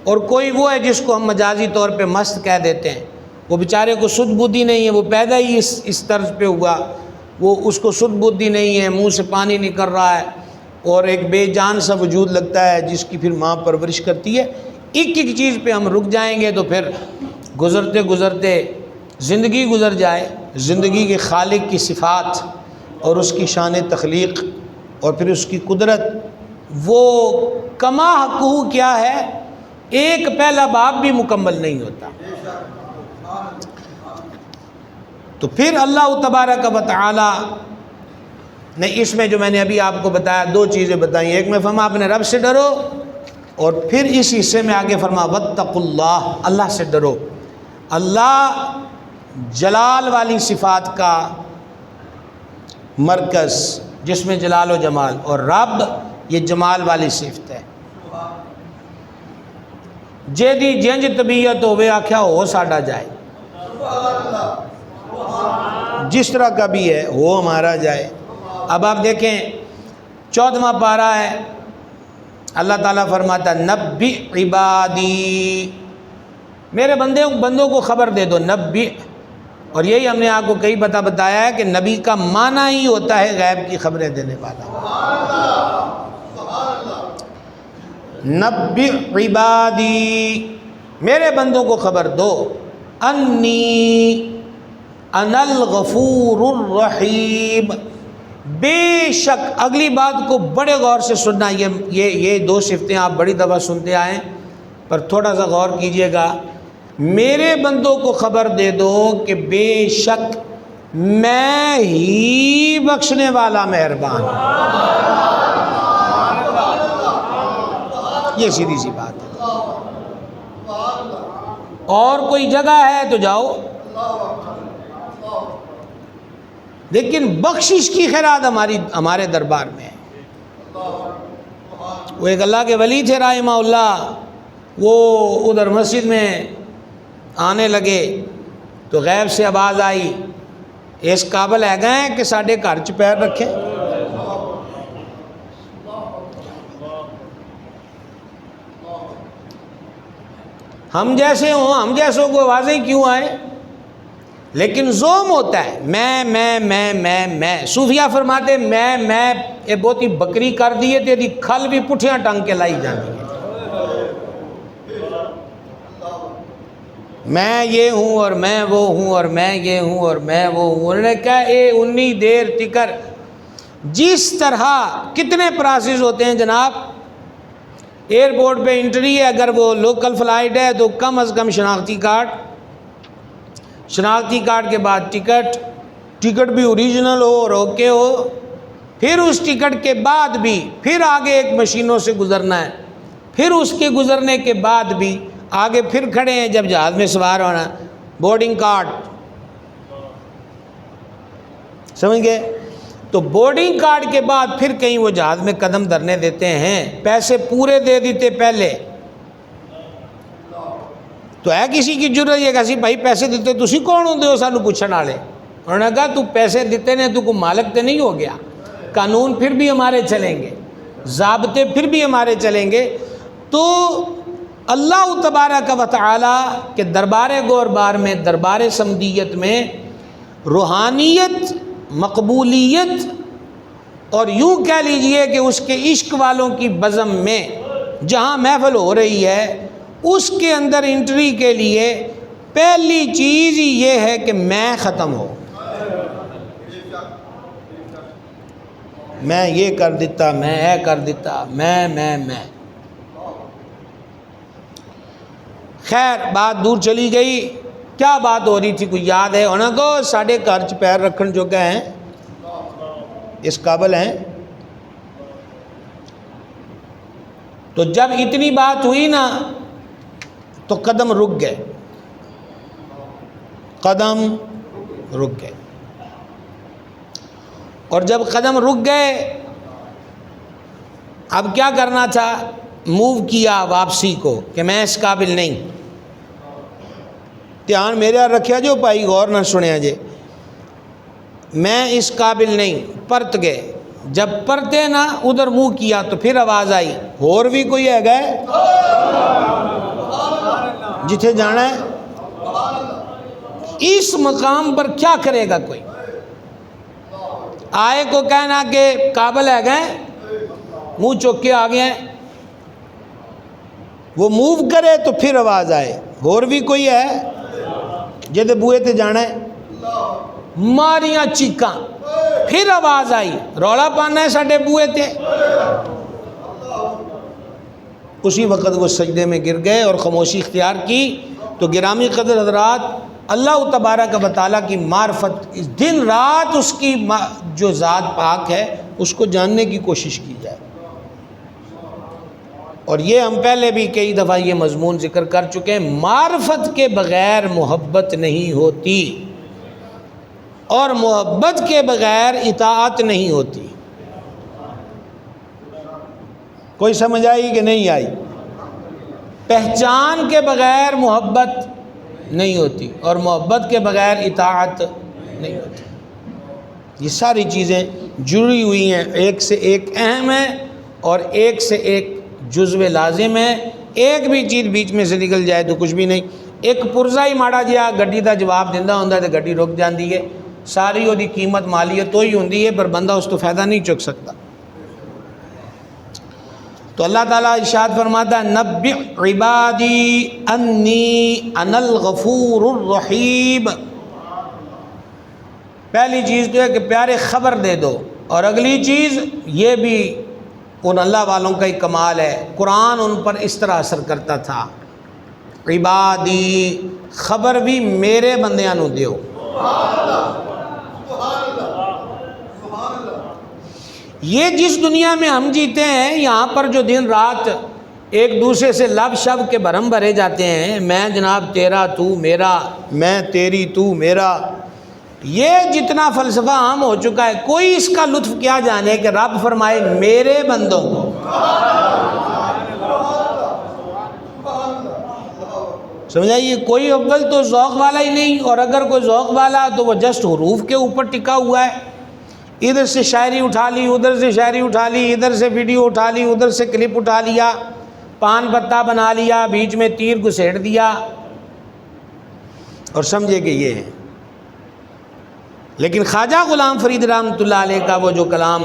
اور کوئی وہ ہے جس کو ہم مجازی طور پہ مست کہہ دیتے ہیں، وہ بیچارے کو سدھ بدھی نہیں ہے، وہ پیدا ہی اس طرز پہ ہوا، وہ اس کو سدھ بدھی نہیں ہے، منہ سے پانی نکل رہا ہے اور ایک بے جان سا وجود لگتا ہے جس کی پھر ماں پرورش کرتی ہے۔ ایک ایک چیز پہ ہم رک جائیں گے تو پھر گزرتے گزرتے زندگی گزر جائے۔ زندگی کے خالق کی صفات اور اس کی شان تخلیق اور پھر اس کی قدرت، وہ کما حقہ کیا ہے، ایک پہلا باب بھی مکمل نہیں ہوتا۔ تو پھر اللہ تبارک و تعالی نے اس میں جو میں نے ابھی آپ کو بتایا، دو چیزیں بتائیں، ایک میں فرما اپنے رب سے ڈرو، اور پھر اس حصے میں آگے فرما واتقوا اللہ، اللہ سے ڈرو۔ اللہ جلال والی صفات کا مرکز جس میں جلال و جمال، اور رب یہ جمال والی صفت ہے۔ جیدی جنج طبیعت ہوئے آکھیا ہو ساڈا جائے، جس طرح کا بھی ہے وہ ہمارا جائے۔ اب آپ دیکھیں 14واں پارہ ہے، اللہ تعالیٰ فرماتا نبی عبادی، میرے بندوں کو خبر دے دو، نبی، اور یہی ہم نے آپ کو کئی بتایا ہے کہ نبی کا معنی ہی ہوتا ہے غیب کی خبریں دینے والا۔ نبی عبادی، میرے بندوں کو خبر دو، انی انا الغفور الرحیم، بے شک، اگلی بات کو بڑے غور سے سننا، یہ دو صفتیں آپ بڑی دفعہ سنتے آئیں، پر تھوڑا سا غور کیجئے گا۔ میرے بندوں کو خبر دے دو کہ بے شک میں ہی بخشنے والا مہربان ہوں۔ یہ سیدھی سی بات ہے۔ اور کوئی جگہ ہے تو جاؤ، لیکن بخشش کی خیرات ہمارے دربار میں ہے۔ وہ ایک اللہ کے ولی تھے رحمہ اللہ، وہ ادھر مسجد میں آنے لگے تو غیب سے آواز آئی، اس قابل ہے گئے کہ ساڑھے گھر چ پیر رکھیں۔ ہم جیسے ہوں، ہم جیسوں کو آوازیں کیوں آئیں، لیکن زوم ہوتا ہے میں صوفیہ فرماتے میں یہ بہت ہی بکری کر دیے تیری کھل بھی پٹھیاں ٹنگ کے لائی جاتی ہے، میں یہ ہوں اور میں وہ ہوں اور میں یہ ہوں اور میں وہ ہوں۔ انہوں نے کہا اے انی دیر تکر، جس طرح کتنے پراسز ہوتے ہیں جناب، ایئرپورٹ پہ انٹری ہے، اگر وہ لوکل فلائٹ ہے تو کم از کم شناختی کارڈ کے بعد ٹکٹ بھی اوریجنل ہو اور اوکے ہو، پھر اس ٹکٹ کے بعد بھی پھر آگے ایک مشینوں سے گزرنا ہے، پھر اس کے گزرنے کے بعد بھی آگے پھر کھڑے ہیں جب جہاز میں سوار ہونا، بورڈنگ کارڈ، سمجھ گئے؟ تو بورڈنگ کارڈ کے بعد پھر کہیں وہ جہاز میں قدم دھرنے دیتے ہیں، پیسے پورے دے دیتے پہلے تو ہے کسی کی جرت یہ کہ بھائی پیسے دیتے تسی کون ہوندے ہو سانو پوچھن والے؟ انہوں نے کہا تو پیسے دیتے نے تو کوئی مالک تے نہیں ہو گیا، قانون پھر بھی ہمارے چلیں گے، ضابطے پھر بھی ہمارے چلیں گے۔ تو اللہ تبارک و تعالی کے دربار گور بار میں، دربار سمدیت میں روحانیت، مقبولیت اور یوں کہہ لیجئے کہ اس کے عشق والوں کی بزم میں جہاں محفل ہو رہی ہے، اس کے اندر انٹری کے لیے پہلی چیز ہی یہ ہے کہ میں ختم ہو، میں یہ کر دیتا، میں یہ کر دیتا، میں خیر بات دور چلی گئی۔ کیا بات ہو رہی تھی کوئی یاد ہے؟ انہوں کو ساڑھے گھر چ پیر رکھن جو کہ ہیں اس قابل ہیں۔ تو جب اتنی بات ہوئی نا تو قدم رک گئے، اور جب قدم رک گئے اب کیا کرنا تھا؟ موو کیا واپسی کو کہ میں اس قابل نہیں، دھیان میرے رکھیا جو بھائی، غور نہ سنیا جے، میں اس قابل نہیں، پرت گئے۔ جب پرتے نا ادھر منہ کیا تو پھر آواز آئی اور بھی کوئی ہے گئے جتھے جانا ہے، اس مقام پر کیا کرے گا کوئی؟ آئے کو کہنا کہ قابل ہے گئے، منہ چوک کے آ گئے، وہ موو کرے تو پھر آواز آئے اور بھی کوئی ہے جدے بوئے تے جانا ہے، ماریاں چیکاں، پھر آواز آئی رولا پانا ہے ساڑھے بوئے تے۔ اسی وقت وہ سجدے میں گر گئے اور خاموشی اختیار کی۔ تو گرامی قدر حضرات، اللہ تبارک و تعالیٰ کی معرفت دن رات اس کی جو ذات پاک ہے اس کو جاننے کی کوشش کی جائے۔ اور یہ ہم پہلے بھی کئی دفعہ یہ مضمون ذکر کر چکے ہیں، معرفت کے بغیر محبت نہیں ہوتی اور محبت کے بغیر اطاعت نہیں ہوتی۔ کوئی سمجھ آئی کہ نہیں آئی؟ پہچان کے بغیر محبت نہیں ہوتی اور محبت کے بغیر اطاعت نہیں ہوتی۔ یہ ساری چیزیں جڑی ہوئی ہیں، ایک سے ایک اہم ہے اور ایک سے ایک جزو لازم ہے۔ ایک بھی چیز بیچ میں سے نکل جائے تو کچھ بھی نہیں۔ ایک پرزا ہی ماڑا جہا گڈی دا جواب دیندہ ہوندا تو گڈی رک جاندی ہے، ساری وہ دی قیمت مالیت تو ہی ہوندی ہے پر بندہ اس تو فائدہ نہیں چک سکتا۔ تو اللہ تعالیٰ ارشاد فرماتا ہے نبئ عبادی انی انا الغفور الرحیم۔ پہلی چیز تو ہے کہ پیارے خبر دے دو، اور اگلی چیز یہ بھی ان اللہ والوں کا ہی کمال ہے، قرآن ان پر اس طرح اثر کرتا تھا، عبادی خبر بھی میرے بندیاں نو دیو۔ یہ جس دنیا میں ہم جیتے ہیں یہاں پر جو دن رات ایک دوسرے سے لب شب کے بھرم بھرے جاتے ہیں، میں جناب تیرا تو میرا، میں تیری تو میرا، یہ جتنا فلسفہ عام ہو چکا ہے، کوئی اس کا لطف کیا جانے کہ رب فرمائے میرے بندوں کو۔ سمجھائیے، کوئی اول تو ذوق والا ہی نہیں، اور اگر کوئی ذوق والا تو وہ جسٹ حروف کے اوپر ٹکا ہوا ہے، ادھر سے شاعری اٹھا لی، ادھر سے شاعری اٹھا لی، ادھر سے ویڈیو اٹھا لی، ادھر سے کلپ اٹھا لیا، پان پتا بنا لیا، بیچ میں تیر گھسیٹ دیا اور سمجھے کہ یہ ہے۔ لیکن خواجہ غلام فرید رحمۃ اللہ علیہ کا وہ جو کلام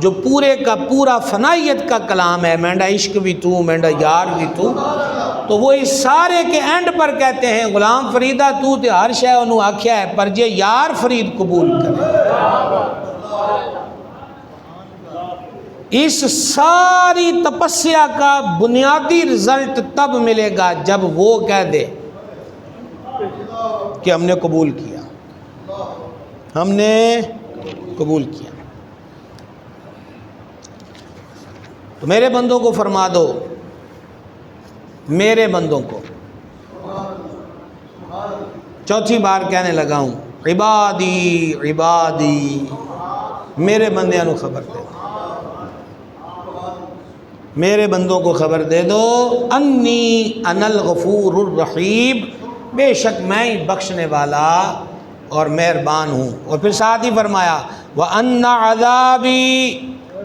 جو پورے کا پورا فنائیت کا کلام ہے، مینڈا عشق بھی تو مینڈا یار بھی تو وہ اس سارے کے اینڈ پر کہتے ہیں غلام فریدہ تو تے ہر شے انہوں آکھیا ہے پر جے یار فرید قبول کرے۔ اس ساری تپسیا کا بنیادی رزلٹ تب ملے گا جب وہ کہہ دے کہ ہم نے قبول کیا، ہم نے قبول کیا۔ تو میرے بندوں کو فرما دو، میرے بندوں کو، چوتھی بار کہنے لگا ہوں، عبادی عبادی، میرے بندیاں نو خبر دے، میرے بندوں کو خبر دے دو، انی انا الغفور الرحیم، بے شک میں ہی بخشنے والا اور مہربان ہوں۔ اور پھر ساتھ ہی فرمایا وَأَنَّ عَذَابِي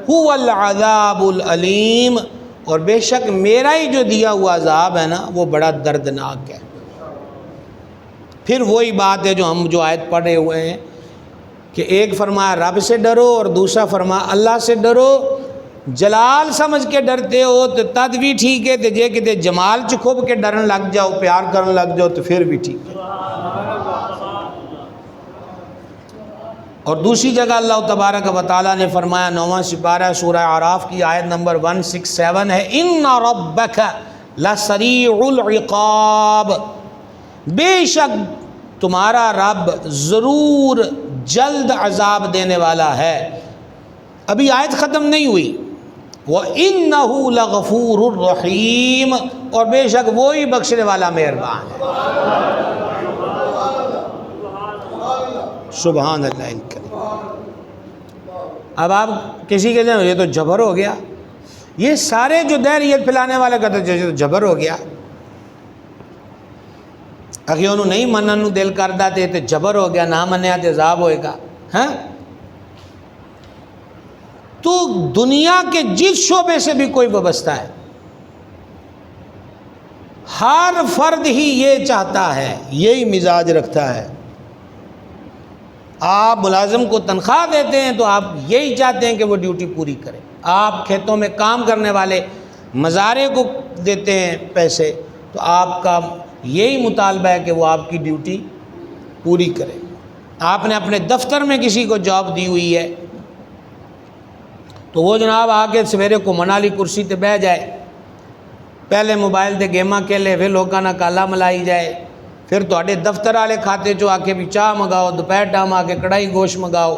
هُوَ الْعَذَابُ الْعَلِيمُ، اور بے شک میرا ہی جو دیا ہوا عذاب ہے نا وہ بڑا دردناک ہے۔ پھر وہی بات ہے جو ہم جو آیت پڑھے ہوئے ہیں کہ ایک فرمایا رب سے ڈرو اور دوسرا فرمایا اللہ سے ڈرو۔ جلال سمجھ کے ڈرتے ہو تو تد بھی ٹھیک ہے، جے کتے جمال چکھوب کے ڈرن لگ جاؤ، پیار کرن لگ جاؤ تو پھر بھی ٹھیک ہے۔ اور دوسری جگہ اللہ تبارک و تعالیٰ نے فرمایا 9واں سپارہ سورہ اعراف کی آیت نمبر 167 ہے، ان ربک لسریع العقاب، بے شک تمہارا رب ضرور جلد عذاب دینے والا ہے۔ ابھی آیت ختم نہیں ہوئی، وَإِنَّهُ لَغَفُورٌ الرحیم، اور بے شک وہی بخشنے والا مہربان ہے۔ سبحان اللہ الکریم۔ اب آپ کسی کے دن یہ تو جبر ہو گیا، یہ سارے جو دہریت پھیلانے والے کہتے ہیں یہ تو جبر ہو گیا، اگر انہوں نہیں منن دل کردہ تے تو جبر ہو گیا، نہ منیا تے عذاب ہوئے گا۔ ہاں تو دنیا کے جس شعبے سے بھی کوئی وابستہ ہے، ہر فرد ہی یہ چاہتا ہے، یہی مزاج رکھتا ہے۔ آپ ملازم کو تنخواہ دیتے ہیں تو آپ یہی چاہتے ہیں کہ وہ ڈیوٹی پوری کرے۔ آپ کھیتوں میں کام کرنے والے مزارے کو دیتے ہیں پیسے تو آپ کا یہی مطالبہ ہے کہ وہ آپ کی ڈیوٹی پوری کرے۔ آپ نے اپنے دفتر میں کسی کو جاب دی ہوئی ہے تو وہ جناب آ کے سویرے کو منالی کرسی تے بہ جائے، پہلے موبائل تے گیماں کھیلے، پھر لوگوں نہ کالا ملائی جائے، پھر تواڈے دفتر والے کھاتے چو آ کے بھی چاہ منگاؤ، دوپہر ٹائم آ کے کڑائی گوشت منگاؤ،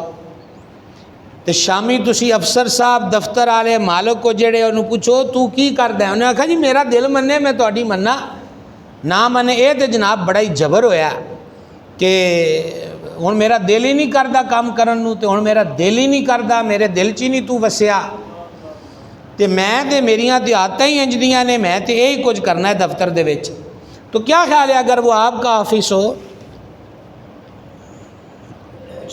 تو شامی تسی افسر صاحب دفتر والے مالک کو جڑے انہوں پوچھو تو کی کردا ہے، انہوں نے کہا جی میرا دل منے میں تواڈی مننا نہ منے، اے تے جناب بڑا ہی جبر ہویا کہ ہن میرا دل ہی نہیں کردا کام کرن نوں، تے ہن میرا دل ہی نہیں کردا، میرے دل چ ہی نہیں تو وسیا، تے میں تے میریاں تے عادتاں ہی انج دیاں نے، میں تے یہی کچھ کرنا ہے دفتر دے وچ۔ تو کیا خیال ہے اگر وہ آپ کا آفس ہو،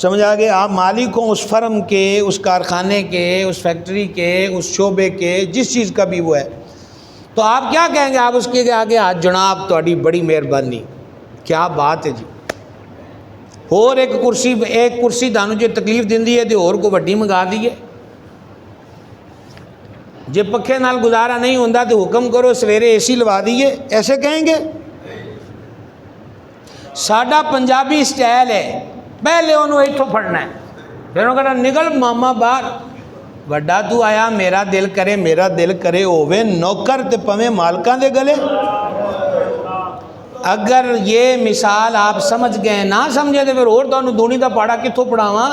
سمجھ آگے، آپ مالک ہوں اس فرم کے، اس کارخانے کے، اس فیکٹری کے، اس شعبے کے، جس چیز کا بھی وہ ہے، تو آپ کیا کہیں گے؟ آپ اس کے آگے جناب تہاڈی بڑی مہربانی، کیا بات ہے جی، اور ایک کرسی تانوں جو تکلیف دیندی ہے تو اور کو وڈی منگا دیئے، جے پکھے نال گزارا نہیں ہوندا تو حکم کرو سویرے اے سی لوا دیئے، ایسے کہیں گے؟ ساڈا پنجابی سٹائل ہے، پہلے انہوں ایتھوں پڑھنا ہے، پھر انہوں کہنا نکل ماما باہر، وڈا تو آیا میرا دل کرے ہووے نوکر تے پویں مالکاں دے گلے۔ اگر یہ مثال آپ سمجھ گئے، نہ سمجھے تو پھر اور تانوں دونی دا پاڑا کتھوں پڑھاواں،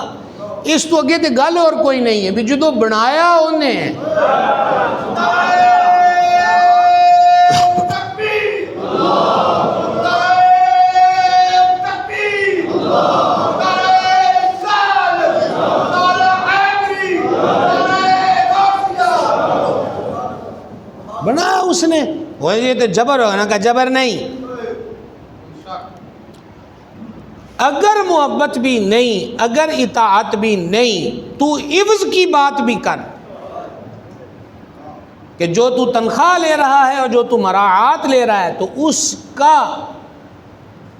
اس تو اگے تے گل اور کوئی نہیں ہے، بھی جدوں بنایا انہیں بنا اس نے، وہ یہ تو جبر ہوگا نا، کہ جبر نہیں، اگر محبت بھی نہیں، اگر اطاعت بھی نہیں، تو عوض کی بات بھی کر، کہ جو تو تنخواہ لے رہا ہے اور جو تو مراعات لے رہا ہے تو اس کا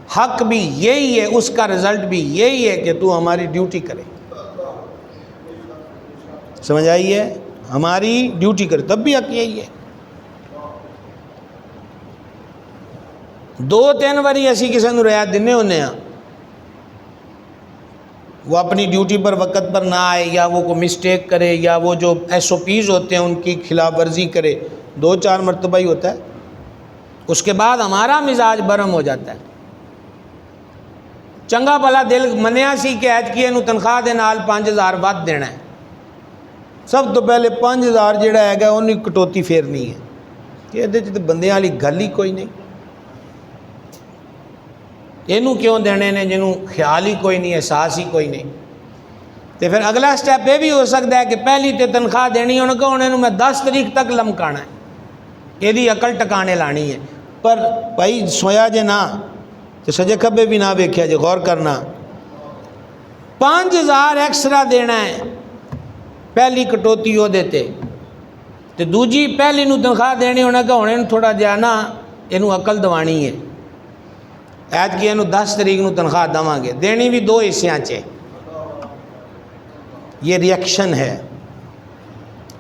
حق بھی یہی ہے، اس کا رزلٹ بھی یہی ہے کہ تو ہماری ڈیوٹی کرے. سمجھ آئی ہے؟ ہماری ڈیوٹی کرے، تب بھی حق یہی ہے. 2-3 واری اسی کسی نو رعایت دینے ہونے ہیں، وہ اپنی ڈیوٹی پر وقت پر نہ آئے، یا وہ کوئی مسٹیک کرے، یا وہ جو SOPs ہوتے ہیں ان کی خلاف ورزی کرے، 2-4 مرتبہ ہی ہوتا ہے. اس کے بعد ہمارا مزاج برہم ہو جاتا ہے. چنگا بھلا دل منیا سی کہ ایتکی اینو تنخواہ دے نال 5000 ود دینا ہے، سب تو پہلے 5000 جڑا ہے گا انہی کٹوتی پھیرنی ہے کہ یہ بندیاں والی گل ہی کوئی نہیں. اینو کیوں دینے نے جنہوں خیال ہی کوئی نہیں، احساس ہی کوئی نہیں. تو پھر اگلا سٹیپ یہ بھی ہو سکتا ہے کہ پہلی تے تنخواہ دینی ہونے کو انہوں میں 10 تاریخ تک لمکانا ہے، یہ دی عقل ٹکانے لانی ہے. پر بھائی سویا جے نہ تو سجے کھبے بھی نہ ویکھیا جے، غور کرنا. 5000 ایکسٹرا دینا ہے پہلی کٹوتی ہو دیتے، تو دوجی پہلی نو تنخواہ دینی ہونے کا ہونے تھوڑا جہا نا اینو عقل دوانی ہے. ایت کی اینو 10 تاریخ نو تنخواہ دواں گے، دینی بھی 2 حصیاں چے. یہ ریئیکشن ہے،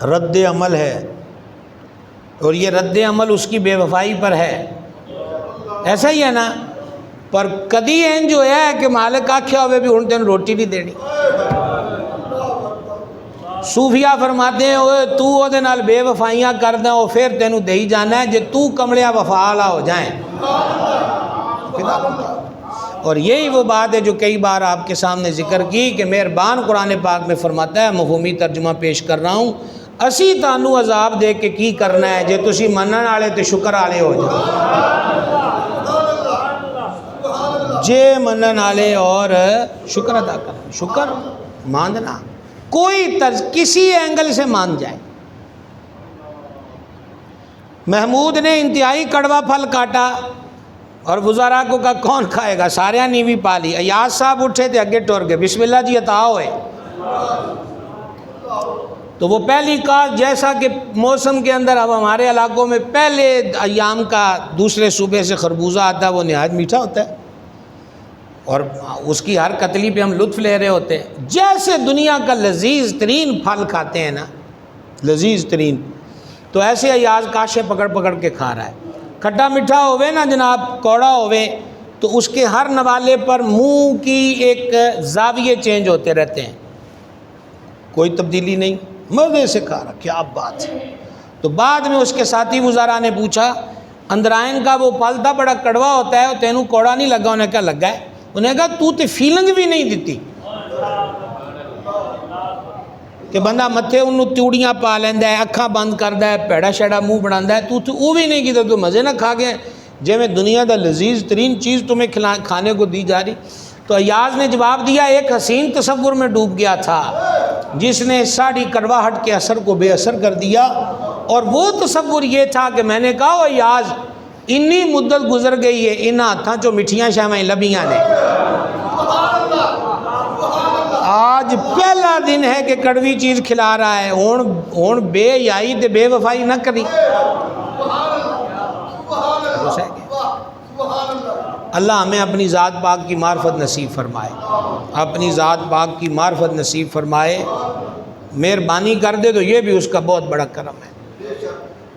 رد عمل ہے، اور یہ رد عمل اس کی بے وفائی پر ہے. ایسا ہی ہے نا؟ پر کدی این جو ہے کہ مالک آکھیا ہوئے بھی ان تین روٹی نہیں دینی. صوفیہ فرماتے ہیں اوے تو او دے نال بے وفائیاں کردہ ہو پھر تینوں دہی جانا ہے جے تو کمڑیا وفالا ہو جائیں. اور یہی وہ بات ہے جو کئی بار آپ کے سامنے ذکر کی کہ مہربان قرآن پاک میں فرماتا ہے، مفہومی ترجمہ پیش کر رہا ہوں، اسی تانوں عذاب دے کے کی کرنا ہے جے تسی منن والے تے شکر والے ہو جاؤ. جے منن والے اور شکر ادا کرنا، شکر ماندنا، کوئی طرز کسی اینگل سے مان جائے. محمود نے انتہائی کڑوا پھل کاٹا اور وزراء کو کہا کون کھائے گا، سارے نیوی پالی. ایاز صاحب اٹھے تھے اگے ٹور گئے، بسم اللہ جی عطا ہوئے. تو وہ پہلی کاشت جیسا کہ موسم کے اندر اب ہمارے علاقوں میں پہلے ایام کا دوسرے صوبے سے خربوزہ آتا ہے، وہ نہایت میٹھا ہوتا ہے اور اس کی ہر قتلی پہ ہم لطف لے رہے ہوتے ہیں. جیسے دنیا کا لذیذ ترین پھل کھاتے ہیں نا، لذیذ ترین، تو ایسے ایاز کاشے پکڑ پکڑ کے کھا رہا ہے. کھٹا میٹھا ہوئے نا جناب، کوڑا ہوئے، تو اس کے ہر نوالے پر منہ کی ایک زاویے چینج ہوتے رہتے ہیں، کوئی تبدیلی نہیں، مزے سے کھا رہا. کیا بات ہے. تو بعد میں اس کے ساتھی وزراء نے پوچھا اندرائن کا وہ پھل تھا بڑا کڑوا ہوتا ہے، تینوں کوڑا نہیں لگا؟ انہیں کہا لگا ہے. انہیں کہا تو تے فیلنگ بھی نہیں دیتی کہ بندہ متھے انہوں تیوڑیاں پا لیندہ ہے، اکھاں بند کردہ ہے، پیڑا شیڑا منہ بناندہ ہے، تو وہ بھی نہیں کیتا، تو مزے نہ کھا گئے جے میں دنیا دا لذیذ ترین چیز تمہیں کھانے کو دی جا رہی. تو ایاز نے جواب دیا، ایک حسین تصور میں ڈوب گیا تھا جس نے ساڑھی کڑواہٹ کے اثر کو بے اثر کر دیا، اور وہ تصور یہ تھا کہ میں نے کہا ایاز انی مدت گزر گئی ہے، انہاں ہتھاں چو مٹھیاں شامیں لبیاں نے، آج پہلا دن ہے کہ کڑوی چیز کھلا رہا ہے، ہون بے یائی تے بے وفائی نہ کری. اللہ ہمیں اپنی ذات پاک کی معرفت نصیب فرمائے، اپنی ذات پاک کی معرفت نصیب فرمائے. مہربانی کر دے تو یہ بھی اس کا بہت بڑا کرم ہے.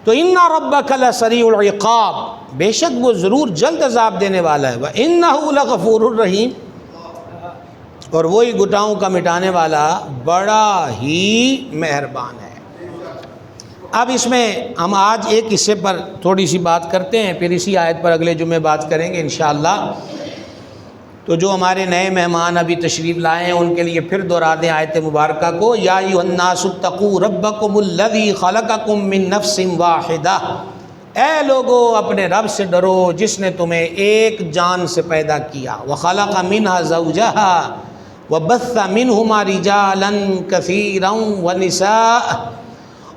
تو ان ربک لسریع العقاب، بے شک وہ ضرور جلد عذاب دینے والا ہے. وانہ لغفور الرحیم، اور وہی گناہوں کا مٹانے والا بڑا ہی مہربان ہے. اب اس میں ہم آج ایک حصے پر تھوڑی سی بات کرتے ہیں، پھر اسی آیت پر اگلے جمعے بات کریں گے انشاءاللہ. تو جو ہمارے نئے مہمان ابھی تشریف لائے ہیں ان کے لیے پھر دہرا دیں آیت مبارکہ کو. یا ایھا الناس اتقوا ربکم الذی خلقکم من نفس واحدہ، اے لوگو اپنے رب سے ڈرو جس نے تمہیں ایک جان سے پیدا کیا. وخلق منھا زوجہا وبث منہما رجالا کثیرا ونساء،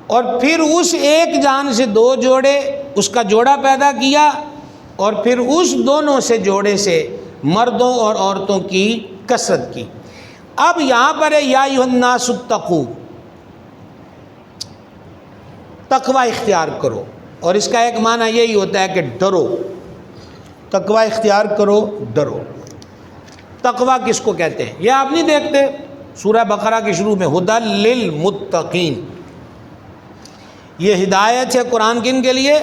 اور پھر اس ایک جان سے 2 جوڑے، اس کا جوڑا پیدا کیا، اور پھر اس دونوں سے جوڑے سے مردوں اور عورتوں کی کثرت کی. اب یہاں پر ہے یا ایھا الناس اتقوا، تقوی اختیار کرو، اور اس کا ایک معنی یہی ہوتا ہے کہ ڈرو. تقوی اختیار کرو، ڈرو۔ تقوی کس کو کہتے ہیں؟ یہ آپ نہیں دیکھتے سورہ بقرہ کے شروع میں ہدی للمتقین، یہ ہدایت ہے قرآن کن کے لیے؟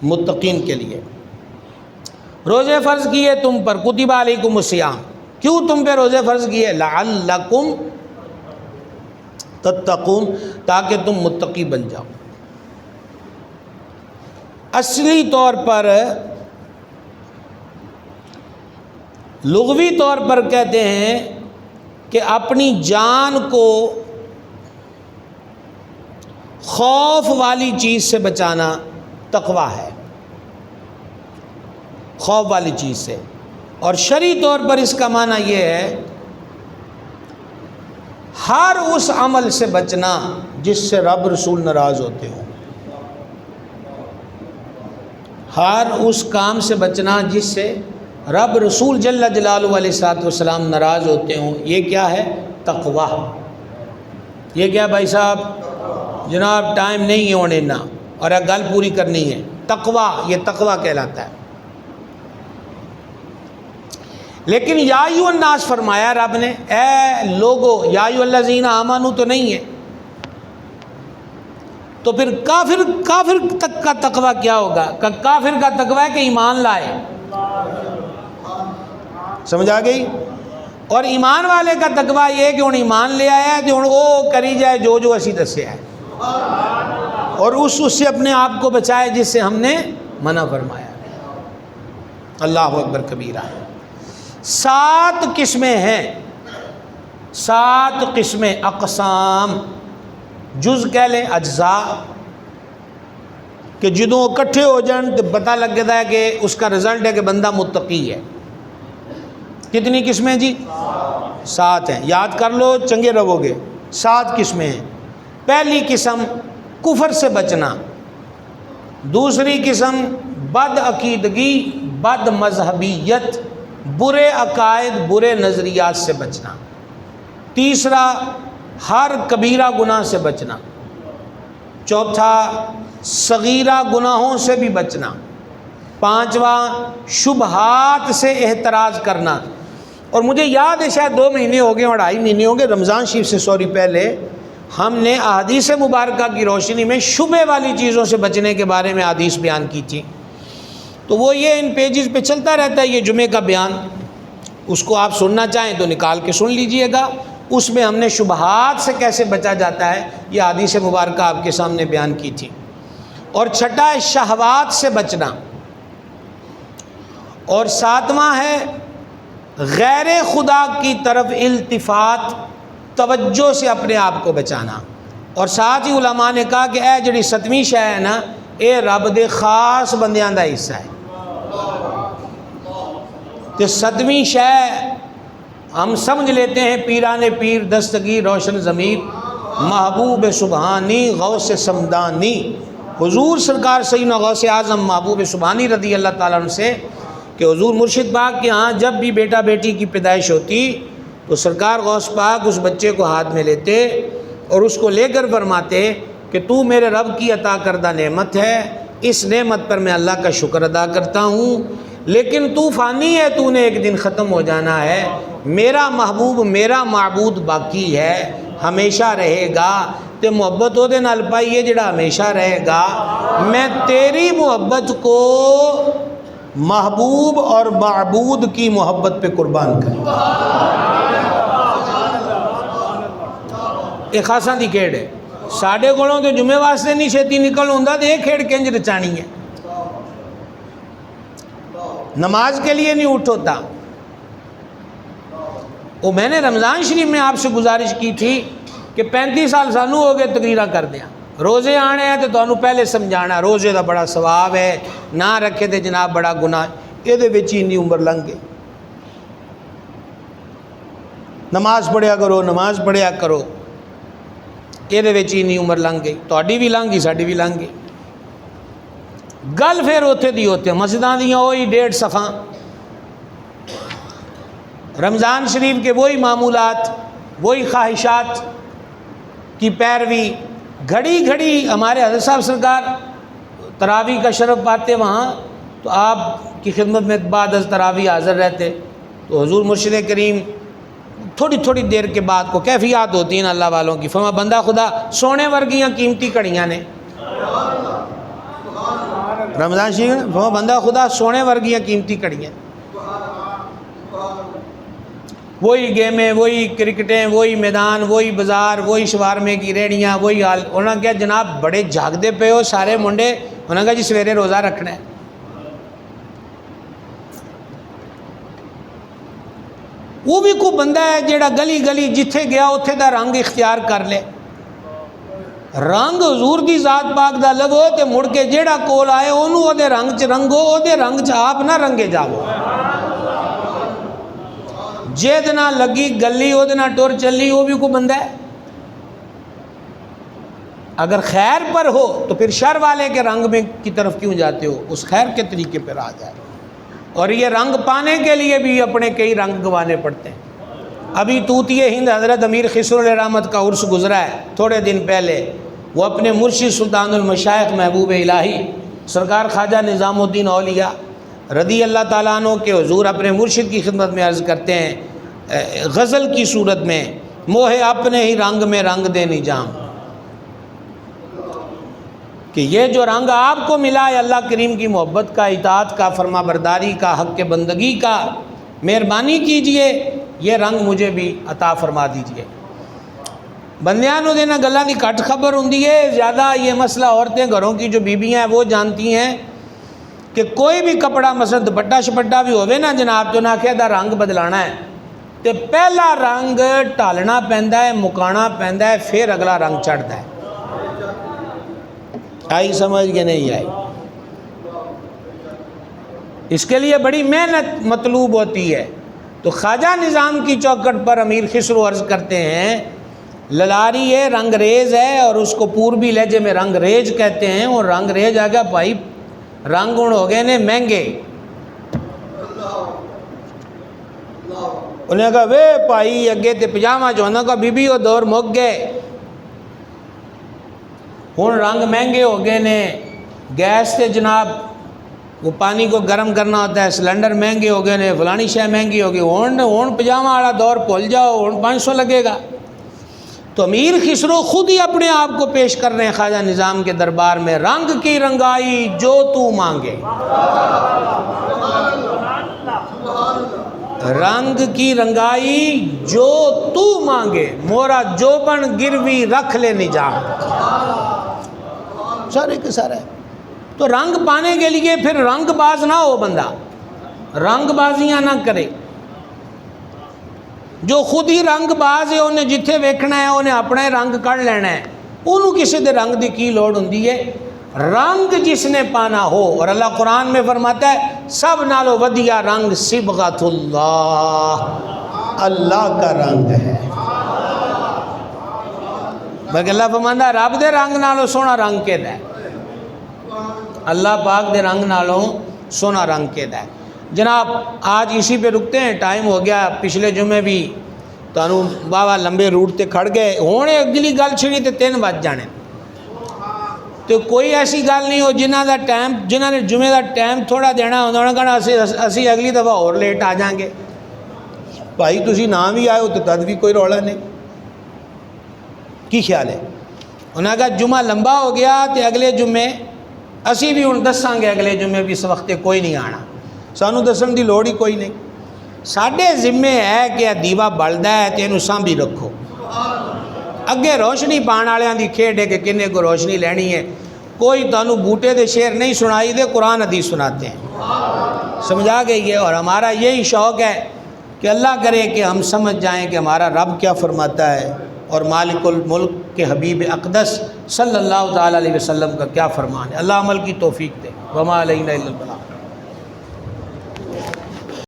متقین کے لیے۔ روزے فرض کیے تم پر، کتب علیکم الصیام، کیوں تم پہ روزے فرض کیے؟ لعلکم تتقون، تاکہ تم متقی بن جاؤ۔ اصلی طور پر لغوی طور پر کہتے ہیں کہ اپنی جان کو خوف والی چیز سے بچانا تقویٰ ہے، خوف والی چیز سے۔ اور شرعی طور پر اس کا معنی یہ ہے ہر اس عمل سے بچنا جس سے رب رسول ناراض ہوتے ہوں، ہر اس کام سے بچنا جس سے رب رسول جل جلالہ علیہ الصلوۃ والسلام ناراض ہوتے ہوں، یہ کیا ہے؟ تقویٰ۔ یہ کیا بھائی صاحب؟ جناب ٹائم نہیں ہے ہونے نا، اور ایک گل پوری کرنی ہے۔ تقویٰ، یہ تقویٰ کہلاتا ہے۔ لیکن یا ایھا الناس فرمایا رب نے، اے لوگو، یا ایھا الذین آمنوا تو نہیں ہے، تو پھر کافر تک کا تقویٰ کیا ہوگا؟ کافر کا تقویٰ ہے کہ ایمان لائے، سمجھ آ گئی؟ اور ایمان والے کا تقویٰ یہ کہ انہیں ایمان لے آیا ہے کہ انہیں وہ کری جائے جو اسی دسیا ہے، اور اس سے اپنے آپ کو بچائے جس سے ہم نے منع فرمایا۔ اللہ اکبر کبیرہ۔ 7 قسمیں ہیں، 7 قسمیں، اقسام، جز کہہ لیں، اجزاء، کہ جدوں اکٹھے ہو جان تو پتہ لگ جاتا ہے کہ اس کا رزلٹ ہے کہ بندہ متقی ہے۔ کتنی قسمیں جی؟ 7 ہیں، یاد کر لو چنگے رہو گے۔ 7 قسمیں ہیں۔ پہلی قسم کفر سے بچنا، دوسری قسم بد عقیدگی، بد مذہبیت، برے عقائد، برے نظریات سے بچنا، تیسرا ہر کبیرہ گناہ سے بچنا، چوتھا صغیرہ گناہوں سے بھی بچنا، پانچواں شبہات سے احتراز کرنا۔ اور مجھے یاد ہے شاید 2 مہینے ہو گئے، 2.5 مہینے ہو گئے، رمضان شریف سے پہلے ہم نے احادیث مبارکہ کی روشنی میں شبہ والی چیزوں سے بچنے کے بارے میں احادیث بیان کی تھی۔ تو وہ یہ ان پیجز پہ چلتا رہتا ہے، یہ جمعے کا بیان، اس کو آپ سننا چاہیں تو نکال کے سن لیجئے گا۔ اس میں ہم نے شبہات سے کیسے بچا جاتا ہے یہ احادیث مبارکہ آپ کے سامنے بیان کی تھی۔ اور چھٹا ہے شہوات سے بچنا، اور 7واں ہے غیر خدا کی طرف التفات، توجہ سے اپنے آپ کو بچانا۔ اور ساتھ ہی علماء نے کہا کہ اے جڑی 7ویں شے ہے نا، اے رب دے خاص بندیاں دا حصہ ہے۔ کہ 7ویں شے ہم سمجھ لیتے ہیں پیران پیر، دستگیر روشن ضمیر، محبوب سبحانی، غوث سمدانی، حضور سرکار سیدنا غوث اعظم محبوب سبحانی رضی اللہ تعالیٰ عنہ سے کہ حضور مرشد پاک کے ہاں جب بھی بیٹا بیٹی کی پیدائش ہوتی تو سرکار غوث پاک اس بچے کو ہاتھ میں لیتے اور اس کو لے کر فرماتے کہ تو میرے رب کی عطا کردہ نعمت ہے، اس نعمت پر میں اللہ کا شکر ادا کرتا ہوں، لیکن تو فانی ہے، تو نے ایک دن ختم ہو جانا ہے، میرا محبوب میرا معبود باقی ہے، ہمیشہ رہے گا، تے محبت وہ دے نال پائیے جڑا ہمیشہ رہے گا۔ میں تیری محبت کو محبوب اور معبود کی محبت پہ قربان کروں۔ یہ خاصاں دی کھیڑ ہے، ساڑھے کولوں تو جمعے واسطے نہیں چھتی نکل ہوندا تے یہ کھیڑ کنج رچانی ہے۔ نماز کے لیے نہیں اٹھ ہوتا۔ وہ میں نے رمضان شریف میں آپ سے گزارش کی تھی کہ 35 سال سانو ہو گئے تقریرہ کر دیا، روزے آنے ہیں تو تانوں پہلے سمجھانا روزے دا بڑا ثواب ہے، نہ رکھے تے جناب بڑا گناہ، یہ دے وچ اتنی عمر لنگ گئی۔ نماز پڑھیا کرو، نماز پڑھیا کرو، یہ دے وچ اتنی عمر لنگ گئی، تہاڈی بھی لنگ گئی، ساڈی بھی لنگ گئی۔ گل پھر اوتھے دی ہوتے مسجداں دیاں وہی 1.5 صفحاں، رمضان شریف کے وہی معمولات، وہی خواہشات کی پیروی۔ گھڑی گھڑی ہمارے حضرت صاحب سرکار تراویح کا شرف پاتے وہاں، تو آپ کی خدمت میں بعد از تراویح حاضر رہتے، تو حضور مرشد کریم تھوڑی تھوڑی دیر کے بعد کو کیفیات ہوتی ہیں اللہ والوں کی، فرما بندہ خدا سونے ورگیاں قیمتی کڑیاں نے، رمضان شریف فرما بندہ خدا سونے ورگیاں قیمتی کڑیاں، وہی گیمیں، وہی کرکٹیں، وہی میدان، وہی بازار، وہی شوارمے کی ریڑیاں، وہی حال۔ انہوں نے کہا جناب بڑے جاگدے پہ ہو سارے منڈے، انہوں نے کہا جی سویرے روزہ رکھنا ہے۔ وہ بھی کوئی بندہ ہے جیڑا گلی گلی جتھے گیا اتھے دا رنگ اختیار کر لے، رنگ حضور دی ذات پاک دا لگو تے مڑ کے جیڑا کول آئے انہوں او دے رنگ چ رنگو، او دے رنگ چ آپ نہ رنگے جاؤ، جید نہ لگی گلی او دے نہ ٹور چلی، وہ بھی کوئی بندہ ہے۔ اگر خیر پر ہو تو پھر شر والے کے رنگ میں کی طرف کیوں جاتے ہو، اس خیر کے طریقے پر آ جائے۔ اور یہ رنگ پانے کے لیے بھی اپنے کئی رنگ گوانے پڑتے ہیں۔ ابھی طوطی ہند حضرت امیر خسرو علیہ رحمت کا عرس گزرا ہے تھوڑے دن پہلے، وہ اپنے مرشد سلطان المشائخ محبوب الہی سرکار خواجہ نظام الدین اولیاء رضی اللہ تعالیٰ عنہ کے حضور اپنے مرشد کی خدمت میں عرض کرتے ہیں غزل کی صورت میں، موہے اپنے ہی رنگ میں رنگ دے نظام، کہ یہ جو رنگ آپ کو ملا ہے اللہ کریم کی محبت کا، اطاعت کا، فرما برداری کا، حق کے بندگی کا، مہربانی کیجئے یہ رنگ مجھے بھی عطا فرما دیجئے۔ بندیاں نو دینا گلاں دی کٹ خبر ہوندی ہے، زیادہ یہ مسئلہ عورتیں گھروں کی جو بیویاں ہیں وہ جانتی ہیں کہ کوئی بھی کپڑا مثلا دوپٹہ شپٹا بھی ہوئے نا جناب، تو نہ کہ دا رنگ بدلانا ہے تے پہلا رنگ ٹالنا پیندا ہے، مکانا پیندا ہے، پھر اگلا رنگ چڑھتا ہے۔ آئی سمجھ کے نہیں آئی؟ اس کے لیے بڑی محنت مطلوب ہوتی ہے۔ تو خواجہ نظام کی چوکٹ پر امیر خسرو عرض کرتے ہیں للاری ہے، رنگ ریز ہے، اور اس کو پوربی لہجے میں رنگ ریز کہتے ہیں، اور رنگ ریز آ گیا بھائی رنگ ہوں ہو گئے نے مہنگے۔ انہیں کہا وے بھائی اگے تے پجامہ چوہنا کا بی بی وہ دور مک گئے، ہوں رنگ مہنگے ہو گئے نے، گیس تے جناب وہ پانی کو گرم کرنا ہوتا ہے، سلنڈر مہنگے ہو گئے نے، فلانی شے مہنگی ہو گئی، ہوں پجامہ والا دور بھول جاؤ، ہوں 500 لگے گا۔ تو امیر خسرو خود ہی اپنے آپ کو پیش کر رہے ہیں خواجہ نظام کے دربار میں، رنگ کی رنگائی جو تو مانگے، رنگ کی رنگائی جو تو مانگے، مورا جوبن گروی رکھ لے نجام، سارے کے سارے۔ تو رنگ پانے کے لیے پھر رنگ باز نہ ہو، بندہ رنگ بازیاں نہ کرے۔ جو خود ہی رنگ باز ہے انہیں جتھے ویکھنا ہے انہیں اپنا ہی رنگ کڑ لینا ہے، انہوں کسی دے رنگ دی کی لوڑ ہوندی ہے؟ رنگ جس نے پانا ہو، اور اللہ قرآن میں فرماتا ہے سب نالو ودیا رنگ صبغت اللہ، اللہ کا رنگ ہے۔ بلکہ اللہ فرماتا ہے رب دے رنگ نالو سونا رنگ کے ہے، اللہ پاک دے رنگ نالوں سونا رنگ کے ہے۔ جناب آج اسی پہ رکتے ہیں، ٹائم ہو گیا، پچھلے جمعے بھی تو بابا لمبے روٹ تے کھڑ گئے، ہونے اگلی گل چھڑی تے 3 بج جانے، تو کوئی ایسی گل نہیں ہو جنہاں نے جمعے دا ٹائم تھوڑا دینا انہوں نے کہنا اسی اگلی دفعہ اور لیٹ آ جائیں گے۔ بھائی تسی نہ بھی آئے ہو تو تد بھی کوئی رولا نہیں، کی خیال ہے؟ انہوں نے کہا جمعہ لمبا ہو گیا تے اگلے جمعے اسی بھی ہوں دساں گے، اگلے جمعے بھی اس وقت کوئی نہیں آنا، سانو دسن دی لوڑ ہی کوئی نہیں۔ ساڈے ذمے ہے کہ دیوا بلدا ہے تے اینو سانبھی رکھو، اگے روشنی پان والےاں دی کھیڈ ہے کہ کنے کو روشنی لینی ہے۔ کوئی تانوں بوٹے دے شعر نہیں سنائی دے، قرآن حدیث سناتے ہیں، سمجھا گئی ہے۔ اور ہمارا یہی شوق ہے کہ اللہ کرے کہ ہم سمجھ جائیں کہ ہمارا رب کیا فرماتا ہے اور مالک الملک کے حبیب اقدس صلی اللہ تعالیٰ علیہ وسلم کا کیا فرمان ہے۔ اللہ عمل کی توفیق دے، وما علینا الا البلاغ۔